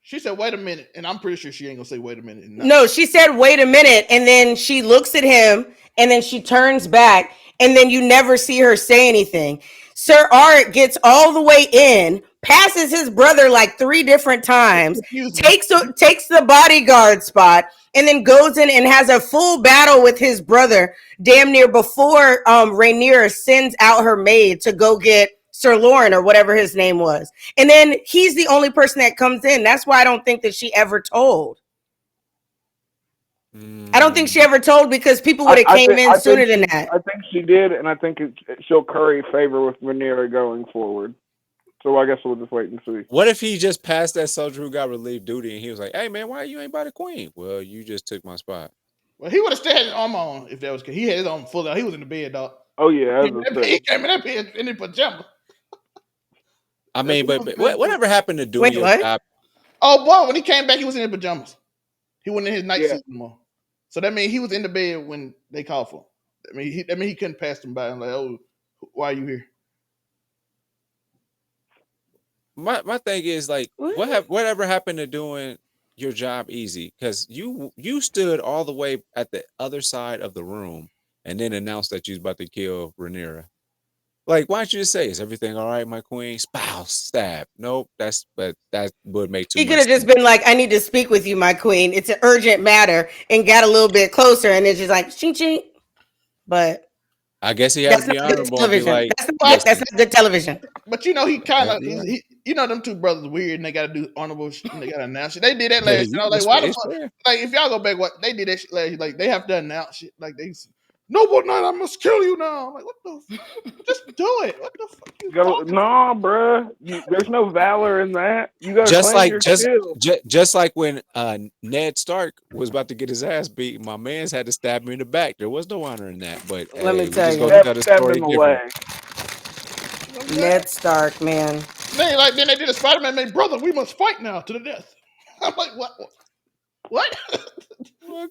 She said, "Wait a minute," and I'm pretty sure she ain't gonna say, "Wait a minute." No, she said, "Wait a minute," and then she looks at him, and then she turns back, and then you never see her say anything. Sir Art gets all the way in, passes his brother like 3 different times, Confused me. takes the bodyguard spot, and then goes in and has a full battle with his brother, damn near before Rhaenyra sends out her maid to go get Sir Lauren or whatever his name was. And then he's the only person that comes in. That's why I don't think that she ever told. I don't think she ever told because people would have came in sooner than that. I think she did, and I think she'll curry favor with Rhaenyra going forward. So I guess we'll just wait and see. What if he just passed that soldier who got relieved duty and he was like, "Hey man, why you ain't by the queen?" Well, you just took my spot. Well, he would have still had his arm on if that was. He had his arm full out. He was in the bed, dog. Oh yeah, He came in that bed in his pajamas. I mean, but whatever happened to doing Wait, your what? job? Oh boy, when he came back, he was in his pajamas. He wasn't in his night Yeah. suit anymore. So that means he was in the bed when they called for him. That mean he couldn't pass them by. I'm like, oh, why are you here? My thing is like, whatever happened to doing your job easy? Because you stood all the way at the other side of the room and then announced that you was about to kill Rhaenyra. Like, why don't you just say, "Is everything all right, my queen?" Spouse stab. Nope, but that would make too He much could have just sense. been like, "I need to speak with you, my queen. It's an urgent matter," and got a little bit closer, and it's just like, ching ching. But I guess he had that's to be not good honorable and be television. like, That's not good television. But you know, he kind of, Yeah. you know, them two brothers weird, and they got to do honorable shit, and they got to announce it. They did that Yeah, last year. I was like, why the it's fuck? fair. Like, if y'all go back, what they did that shit last year, like they have to announce shit. Like they, noble knight, I must kill you now. I'm like, what the? Just do it. What the fuck? You talking? No, bruh. There's no valor in that. You gotta Just claim like your kill. just like when Ned Stark was about to get his ass beat, my man's had to stab me in the back. There was no honor in that. But Let me hey, we tell just you. gonna tell the Stabbed story in the different. leg. Ned Stark, man. Then they did a Spider-Man. Made brother, we must fight now to the death. I'm like, what? What?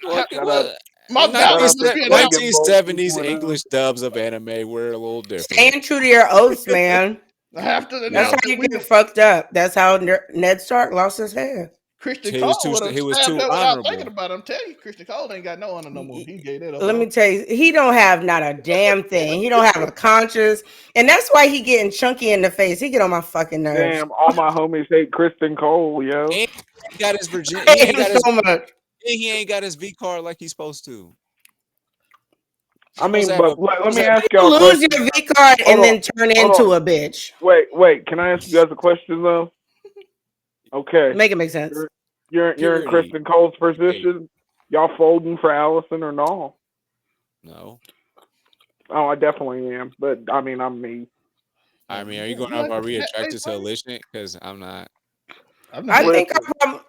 Shut up. My Shut valor up is and being play out. Dragon Ball 1970s 2.0. English dubs of anime were a little different. Staying true to your oaths, man. I have to That's announce how that you we get fucked up. That's how Ned Stark lost his head. Criston He Cole was too would have he was stabbed too that without thinking honorable. about it. I'm telling you, Criston Cole ain't got no honor no more. He gave that up. Let me tell you, he don't have not a damn thing. He don't have a conscience, and that's why he getting chunky in the face. He get on my fucking nerves. Damn, all my homies hate Criston Cole, yo. And he got his Virginia. I hate him so much. He ain't got his V card like he's supposed to. I mean, but let me ask You y'all a lose question. your V card and then turn into a bitch. Wait. Can I ask you guys a question though? Okay. Make it make sense. You're in Purity. Criston Cole's position. Y'all folding for Allison or no? No. Oh, I definitely am. But I mean, I'm me. I mean, are you going You up? like Are the we fat face attracted to lady? Alicia? Because I'm not. I'm not.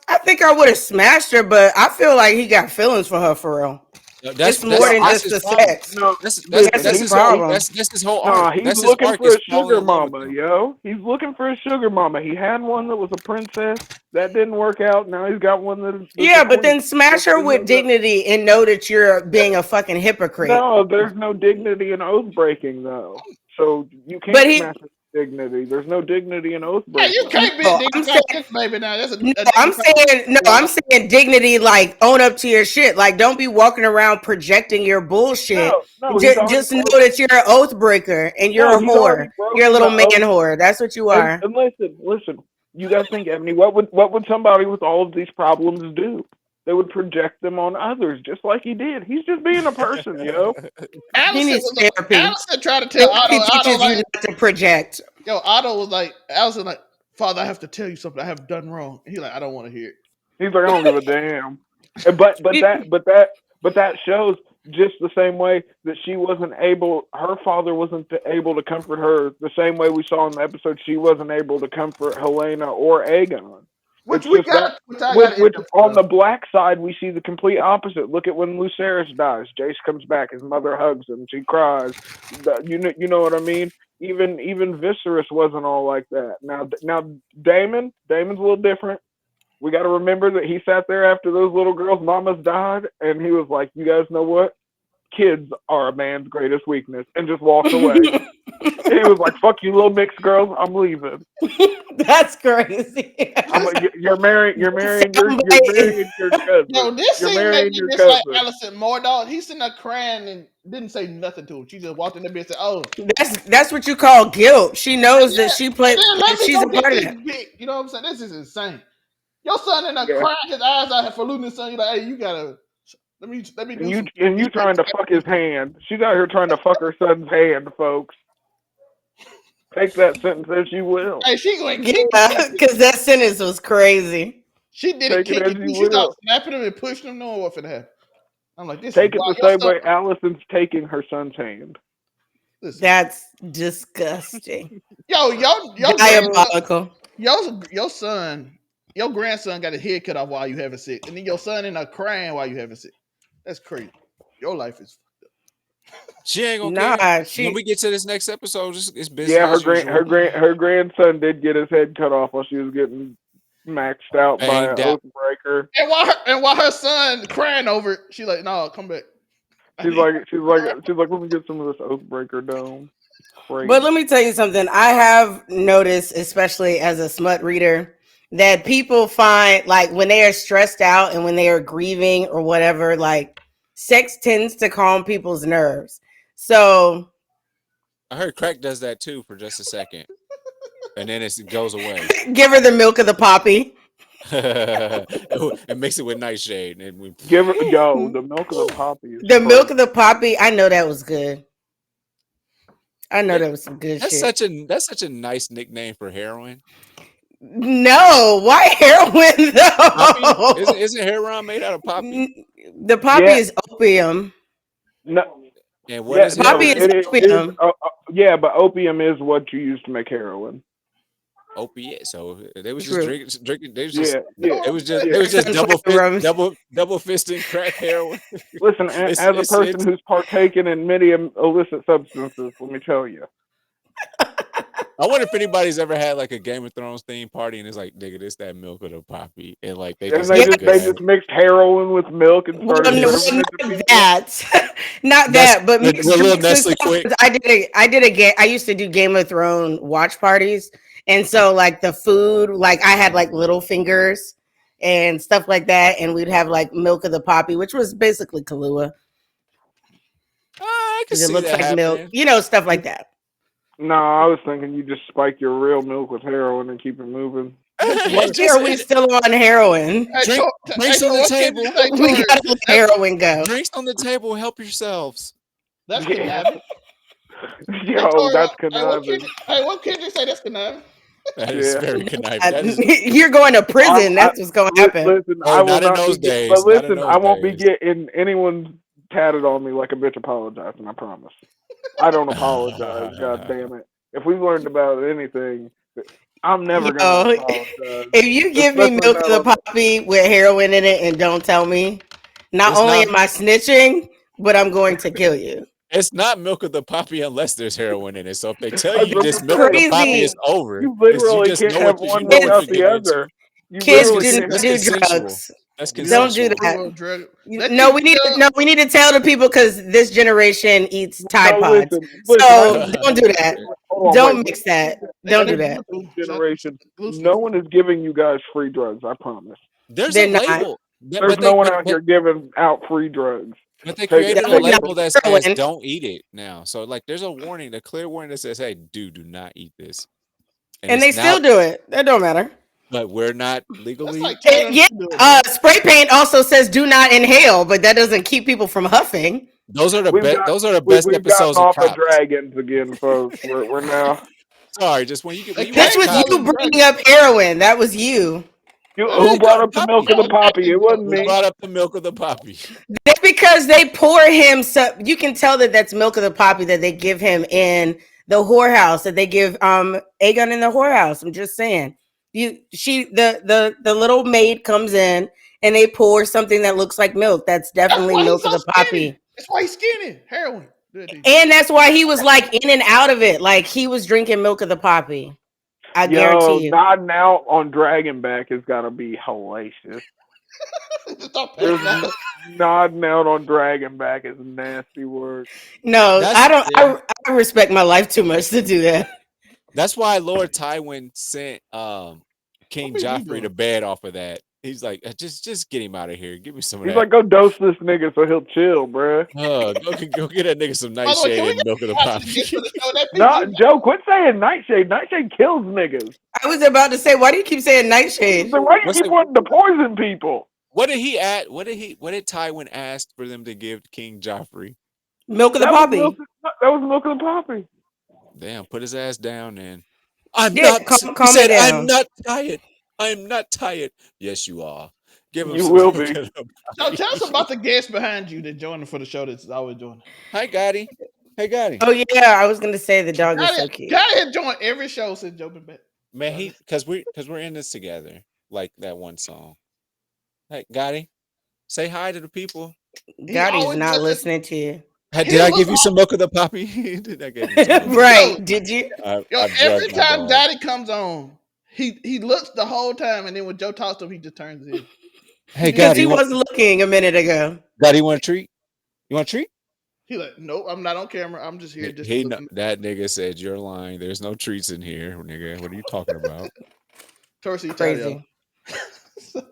I think I would have smashed her, but I feel like he got feelings for her for real. No, It's more than that's just his the problem. sex. No, That's That's listen, his he's problem. that's his whole nah, arc. he's That's his looking arc for is a falling sugar in love with mama, them. yo. He's looking for a sugar mama. He had one that was a princess. That didn't work out. Now he's got one that's Yeah, a but queen. then smash her with dignity and know that you're being a fucking hypocrite. No, there's no dignity in oath breaking, though. So you But can't he smash his dignity. There's no dignity in oath Hey, you breaking. can't be a no, I'm dignified saying baby now. That's a no, dignified. I'm saying dignity, like own up to your shit. Like don't be walking around projecting your bullshit. No, he's already Just know broke. that you're an oath breaker and you're No, a he's already whore. You're a broken little the man oath. whore. That's what you And are. listen. You guys think, Ebony? What would somebody with all of these problems do? They would project them on others, just like he did. He's just being a person, yo. He Allison needs was therapy. Allison tried to tell Therapy Otto teaches you like, not to project. yo, Otto was like, Allison like, Father, I have to tell you something I have done wrong. He like, I don't want to hear it. He's like, I don't give a damn. But that shows just the same way that she wasn't able. Her father wasn't able to comfort her the same way we saw in the episode. She wasn't able to comfort Helena or Aegon. Which It's just that. I got Which on the black side we see the complete opposite. Look at when Lucerys dies. Jace comes back. His mother hugs him. She cries. You know what I mean. Even Viserys wasn't all like that. Now Daemon's a little different. We got to remember that he sat there after those little girls' mamas died, and he was like, "You guys know what? Kids are a man's greatest weakness," and just walked away. He was like, "Fuck you, little mixed girls. I'm leaving." That's crazy. You're marrying your cousin. No, this You're scene made marrying me your dislike cousin. Allison more, dog. He's sitting there crying and didn't say nothing to him. She just walked in there and said, "Oh, That's what you call guilt. She knows yeah." that she And played. then let me She's go a get part of this that. bitch. You know what I'm saying? This is insane. Your son in there Yeah. crying his eyes out for losing his son. You're like, hey, you gotta let me do And some. you trying to fuck his hand. She's out here trying to fuck her son's hand, folks. Take that sentence as you will. Hey, she going Yeah, because that sentence was crazy. She did Take it it as kicking. you She started will. snapping him and pushing him, knowing what finna happen. I'm like, this Take is it wild. the same way Allison's taking her son's hand. Listen. That's disgusting. Your Diabolical. your son, your grandson got his head cut off while you having sex, and then your son in there crying while you having sex. That's crazy. Your life is. She ain't gonna Nah, care. When we get to this next episode, it's business Yeah, as usual. her grandson did get his head cut off while she was getting maxed out by an Banged out. Oathbreaker. And while her son crying over it, she like, no, come back. She's like, let me get some of this Oathbreaker dome. Crazy. But let me tell you something. I have noticed, especially as a smut reader, that people find like when they are stressed out and when they are grieving or whatever, like sex tends to calm people's nerves. So I heard crack does that too for just a second, and then it goes away. give her the milk of the poppy. And mix it with nightshade, and we Give her the milk of the poppy. The milk of the poppy. I know that was good. I know that was some good that's shit. That's such a nice nickname for heroin. No, why heroin though? Isn't heroin made out of poppy? The poppy is opium. No. And what is poppy heroin? is opium. Yeah, but opium is what you use to make heroin. Opiate. So they was just drinking. They was just yeah. It was just double fisting crack heroin. Listen, as a person who's partaken in many illicit substances, let me tell you. I wonder if anybody's ever had like a Game of Thrones theme party and it's like, nigga, this that milk of the poppy, and like they just mixed heroin with milk and started not that, but a little Nestle quick. I used to do Game of Thrones watch parties, and so like the food, like I had like little fingers and stuff like that, and we'd have like milk of the poppy, which was basically Kahlua. I can see it looks that like happening. milk, stuff like that. No, I was thinking you just spike your real milk with heroin and keep it moving. What year are we still on heroin? Drinks on the table. We gotta let heroin go. Drinks on the table. Help yourselves. That's conniving. Yo, that's conniving. Hey, what kid you say that's conniving? That is Yeah. very conniving. That is You're going to prison. That's what's going to happen. Listen, oh, I will not in not those be. days. But Not in listen, those I won't be days. getting anyone tatted on me like a bitch apologizing. I promise. I don't apologize. God damn it! If we learned about anything, I'm never gonna Yo, apologize. if you give me Especially milk not of the on. poppy with heroin in it and don't tell me, not It's only not. am I snitching, but I'm going to kill you. It's not milk of the poppy unless there's heroin in it. So if they tell I was you about That's to just milk of the say, poppy, it's crazy. over. you It's you literally just can't know have what one you know what without you're the getting into. other. You Kids literally do can't not That's have. do consensual. drugs. That's You don't Don't do consensual. you that. don't drug. Let No, you we need to tell. no, we need to tell the people because this generation eats Tide No, Pods. listen. I So know this don't do that. generation. Hold on, Don't wait. mix that. They got Don't do that This that. Bluetooth. Shut generation, no exclusive. one is giving you guys free drugs. I promise. There's a They're not. label, There's no one out here giving out free drugs. but they Take it. created a Take Definitely it not from. label that says heroin. don't eat it now. So like there's a warning, a clear warning that says, hey, do not eat this. And And it's they now, still do it. That don't matter. but we're not That's legally. like telling them Yeah, to do it, bro. spray paint also says do not inhale, but that doesn't keep people from huffing. Those are the We've best. got. Those are the best We've gotten episodes of off of Cops. dragons again, folks. We're now. Sorry, just when you get They when you watch This can't was call Cops, you it bringing dragon. up heroin. That was you. where Who did brought up the milk Poppy? of the Don't poppy? It wasn't We me. brought up the milk of the poppy. That's because they pour him so you can tell that that's milk of the poppy that they give him in the whorehouse that they give Aegon in the whorehouse. I'm just saying. The little maid comes in and they pour something that looks like milk. That's That's definitely why he's milk of so the skinny. poppy. That's why he's skinny. Heroin. Good dude. And that's why he was like in and out of it. Like he was drinking milk of the poppy. I Yo, guarantee you. nodding out on Dragonback is gotta be hellacious. Stop There's passing out. nodding out on Dragonback is nasty work. No, That's I don't Yeah. I respect my life too much to do that. that's why Lord Tywin sent What King people be Joffrey to doing? bed off of that. He's like, just get him out of here. Give me some of He's that. like, go dose this nigga so he'll chill, bruh. Go get that nigga some By the way, nightshade can we and get milk of the out to the guest poppy. for the show? That Nah, PG. Joe, quit saying Nightshade. Nightshade kills niggas. I was about to say, why do you keep saying nightshade? So why do you What's keep it? wanting to poison people? What did he add? What did Tywin ask for them to give King Joffrey? Milk of the That was milk. poppy. That was milk of the poppy. Damn, put his ass down then. I'm Yeah, not. He calm it said, "I'm down. not tired. I'm not tired." Yes, you are. Give him You some will milk be. of the So tell us poppy. about the guest behind you that joined for the show that's always doing. Hi, Gotti. Hey, Gotti. Oh yeah, I was gonna say the dog is so cute. Gotti had joined every show since Joe been back. Man, because we're in this together, like that one song. Hey, Gotti, say hi to the people. He Gotti's always not does it. listening to you. Hey, He did I look give you some milk of the poppy? Did I give you some milk of the yo, Right? Did you? yo. I've Every drugged my time dog. Gotti comes on, he looks the whole time, and then when Joe talks to him, he just turns his head. Hey, Because Gotti, he was looking a minute ago. Gotti, you want a treat? You want a treat? He like, nope, I'm not on camera. I'm just here just He to look. that nigga said you're lying. There's no treats in here, nigga. What are you talking about? Torsi Crazy.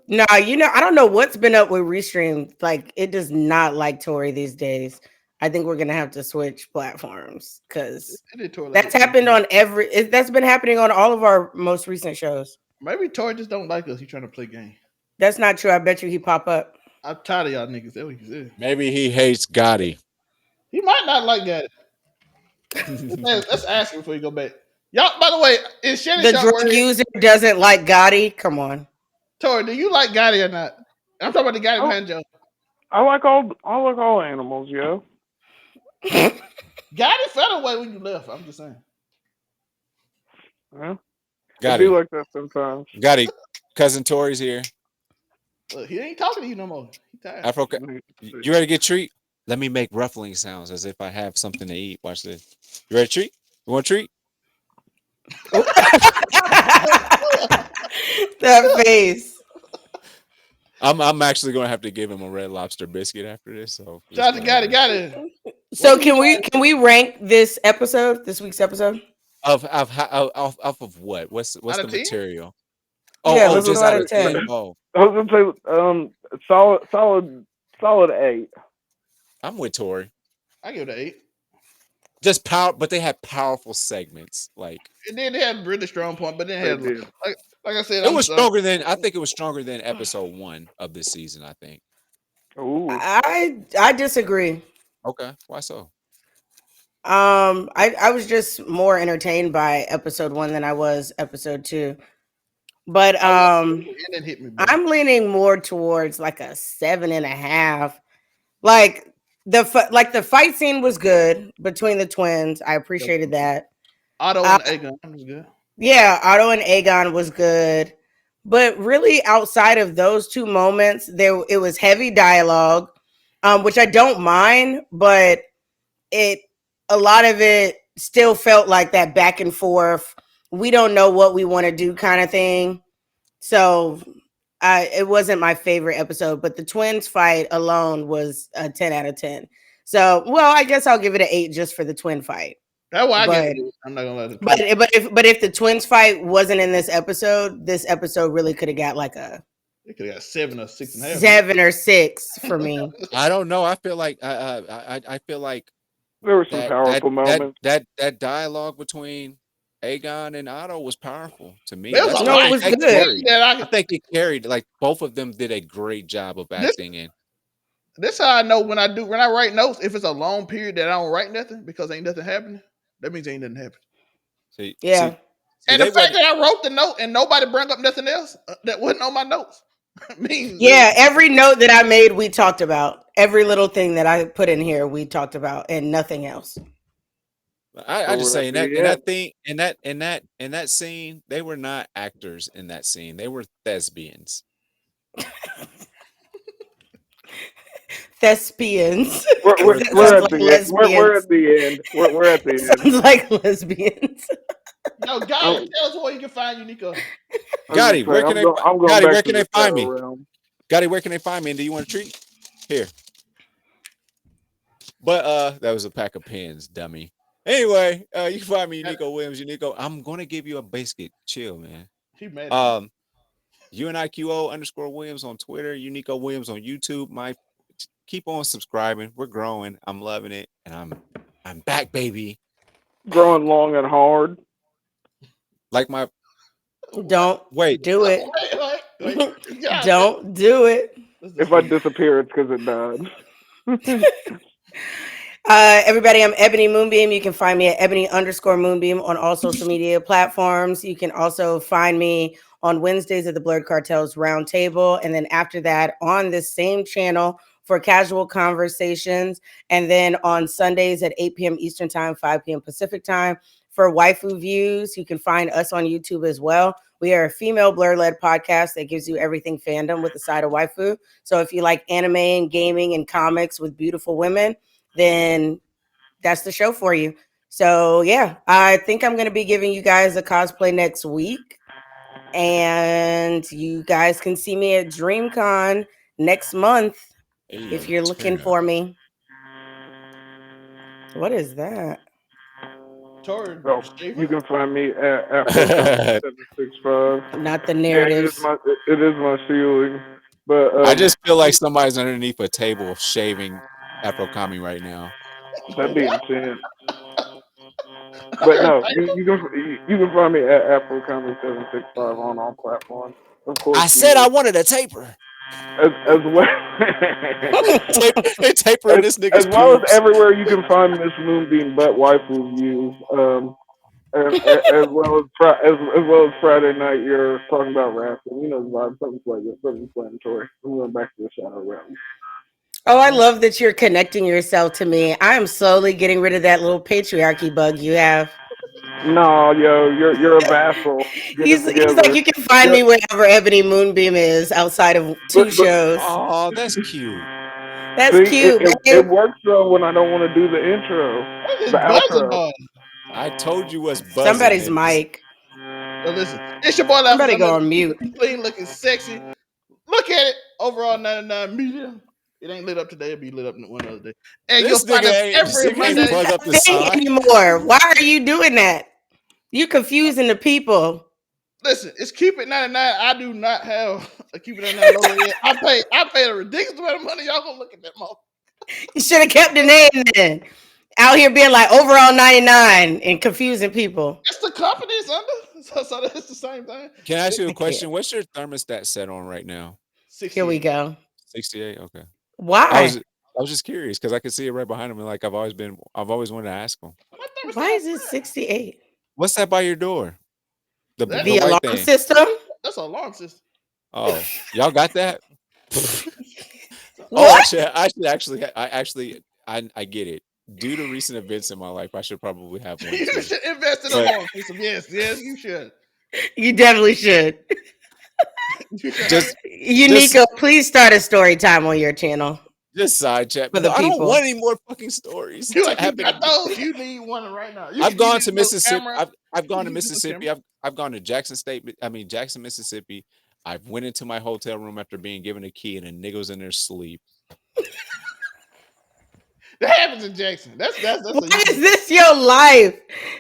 Nah, I don't know what's been up with Restream. Like, it does not like Tori these days. I think we're gonna have to switch platforms because that's happened on that's been happening on all of our most recent shows. Maybe Tori just don't like us. He's trying to play game. That's not true. I bet you he pop up. I'm tired of y'all niggas. That's what he said. Maybe he hates Gotti. He might not like that. Let's ask him before you go back. Y'all, by the way, is Shannon The Sharp drug worried? user doesn't like Gotti. Come on. Tori, do you like Gotti or not? I'm talking about the Gotti behind Joe. I like all animals, yo. Gotti fell away when you left. I'm just saying. Yeah. I do Gotti, like that sometimes. Gotti, cousin Tori's here. Look, he ain't talking to you no more. He tired. Afro, you ready to get a treat? Let me make ruffling sounds as if I have something to eat. Watch this. You ready to treat? You want a treat? That face. I'm actually gonna have to give him a Red Lobster biscuit after this. So Shout out to Gotti. So can we rank this week's episode? Of what? What's Out the of 10? material? Yeah, let's just go out out of of 10. 10. Oh, I was gonna say solid 8. I'm with Tori. I give it an 8. Just power, but they had powerful segments. Like And then they had really strong point, but then They had did. like I said, it was stronger than I think it was stronger than episode 1 of this season. I think. Ooh. I disagree. Okay, why so? I was just more entertained by episode 1 than I was episode 2. But Oh yeah, it didn't hit me, bro. I'm leaning more towards like a 7.5. Like the fight scene was good between the twins. I appreciated that. Otto Uh, and Aegon was good. yeah, Otto and Aegon was good. But really outside of those two moments, it was heavy dialogue, which I don't mind, but it a lot of it still felt like that back and forth. We don't know what we want to do kind of thing. So it wasn't my favorite episode, but the twins fight alone was a 10 out of 10. So, well, I guess I'll give it an 8 just for the twin fight. That's why I gave But it. I'm not gonna let it. but if the twins fight wasn't in this episode really could have got like a It could have got 7 or 6.5. 7 or 6 for me. I don't know. I feel like I feel like There were some powerful moments. that dialogue between Aegon and Otto was powerful to me. There was That's a No, why it lot was that good. carried. that I think it carried. Like both of them did a great job of This- acting in. That's how I know when I write notes. If it's a long period that I don't write nothing because ain't nothing happening, that means ain't nothing happening. See, Yeah. And the fact that I wrote the note and nobody brought up nothing else that wasn't on my notes means Yeah, every note that I made, we talked about. Every little thing that I put in here, we talked about, and nothing else. I just So say in that's that the in that scene, they were not actors in that scene. They were thespians. Thespians. We're That we're sounds at like the end. We're at the end. We're at the end. Sounds like lesbians. No, guys, tell us where you can find Uniqo. Gotti, where can they? I'm going Gotti, back where to can the they find Shadow me? Realm. Gotti, where can they find me? And do you want a treat? Here. But that was a pack of pins, dummy. Anyway, you can find me Uniqo Williams. Uniqo, I'm gonna give you a biscuit. Chill, man. He mad at me. UNIQO_Williams on Twitter, Uniqo Williams on YouTube. Keep on subscribing. We're growing. I'm loving it, and I'm back, baby. Growing long and hard. Like my Don't wait. do it. Wait. Yeah, Don't do it. If I disappear, it's because it died. Everybody, I'm Ebony Moonbeam. You can find me at Ebony_Moonbeam on all social media platforms. You can also find me on Wednesdays at the Blurred Cartels Roundtable. And then after that, on this same channel for casual conversations. And then on Sundays at 8 p.m. Eastern Time, 5 p.m. Pacific Time for Waifu Views. You can find us on YouTube as well. We are a female blur-led podcast that gives you everything fandom with a side of waifu. So if you like anime and gaming and comics with beautiful women, then that's the show for you. So yeah, I think I'm going to be giving you guys a cosplay next week. And you guys can see me at DreamCon next month if you're looking for me. What is that? So you can find me at 765. Not the narratives. Yeah, it is my ceiling. But I just feel like somebody's underneath a table shaving Afro Kami right now. That'd be insane. But no, you can find me at Afro Comedy 765 on all platforms. Of course, I said I wanted a taper. as well. They tapering this nigga's as well pubes. as everywhere you can find Miss Moonbeam but waifu views. As well as Friday night, you're talking about wrestling. You know the vibe, something like that, something inflammatory. I'm going back to the Shadow Realm. Oh, I love that you're connecting yourself to me. I'm slowly getting rid of that little patriarchy bug you have. No, yo, you're a vassal. He's like, you can find me wherever Ebony Moonbeam is outside of two shows. Oh, that's cute. That's See, cute. It works though when I don't want to do the intro. What is The buzzing outro. on? I told you what's buzzing. Somebody's mic. So listen, it's your boy. Somebody go on mute. Clean, looking sexy. Look at it. Overall 99 media. It ain't lit up today. It'll be lit up one other day. And This you'll find us nigga every Monday. plug up the Thing side. anymore. Why are you doing that? You confusing the people. Listen, it's Keep It 99. I do not have a Keep It 99 logo yet. I paid a ridiculous amount of money. Y'all gonna look at that motherfucker. You should have kept the name then. Out here being like overall 99 and confusing people. It's the company it's under. So it's the same thing. Can I ask you a question? What's your thermostat set on right now? 68. Here we go. 68. Okay. Why? was just curious because I could see it right behind him, and like I've always wanted to ask him. Why is it 68? What's that by your door? The The white alarm thing. system? That's an alarm system. Oh, y'all got that? What? I get it. Due to recent events in my life, I should probably have one You too. should invest in alarm system. Yes, you should. You definitely should. Just Uniqo, please start a story time on your channel. Just side chat. For the I don't people. want any more fucking stories. You got those. You need one right now. I've gone to Mississippi. I've gone to You Mississippi. I've gone to Jackson, Mississippi. I've went into my hotel room after being given a key and a nigga's in their sleep. That happens in Jackson. That's Why is this your life?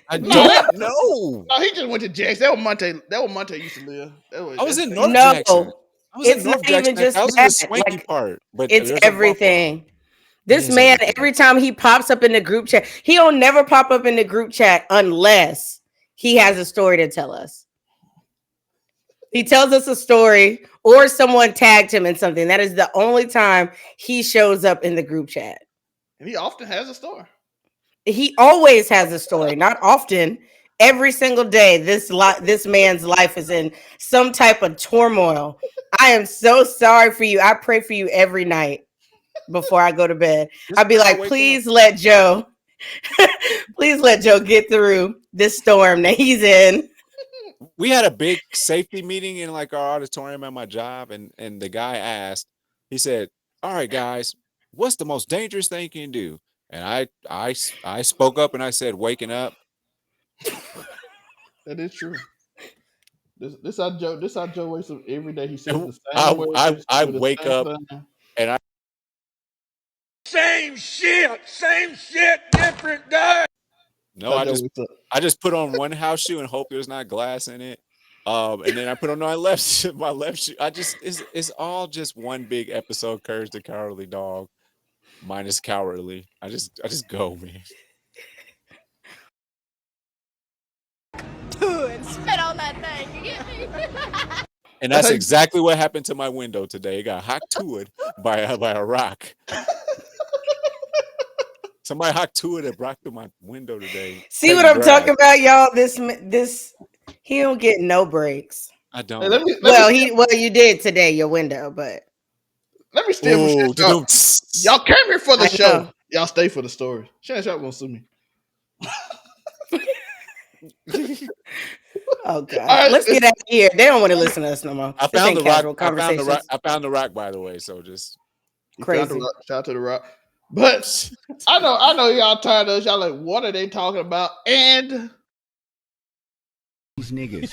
I don't know. No, he just went to Jackson. That was Monte used to live. I was in North Jackson. It's not even just that was that. the swanky part, but it's everything. This man, every time he pops up in the group chat, he'll never pop up in the group chat unless he has a story to tell us. He tells us a story or someone tagged him in something. That is the only time he shows up in the group chat. And he often has a story. He always has a story, not often. Every single day, this man's life is in some type of turmoil. I am so sorry for you. I pray for you every night before I go to bed. I'd be like, please let Joe get through this storm that he's in. We had a big safety meeting in like our auditorium at my job, and the guy asked, he said, all right, guys, what's the most dangerous thing you can do? And I spoke up and I said, waking up. That is true. This how Joe wakes up every day. He says the same words. I wake up and I same shit, different day. No, I just put on one house shoe and hope there's not glass in it. And then I put on my left shoe. It's all just one big episode. Courage the Cowardly Dog, minus cowardly. I just go, man. And spit on that thing. You get me? And that's exactly what happened to my window today. It got hacked to it by a rock. Somebody hacked to it and broke through my window today. See what I'm talking about, y'all? This he don't get no breaks. I don't. Hey, you did today, your window, but let me steal from y'all came here for the show. Know. Y'all stay for the story. Shannon Sharp won't sue me. Oh God! Right, let's get out of here. They don't want to listen to us no more. I found the rock. I found the rock, by the way. So just crazy. Shout out to the rock. But I know y'all tired of us. Y'all like, what are they talking about? And these niggas.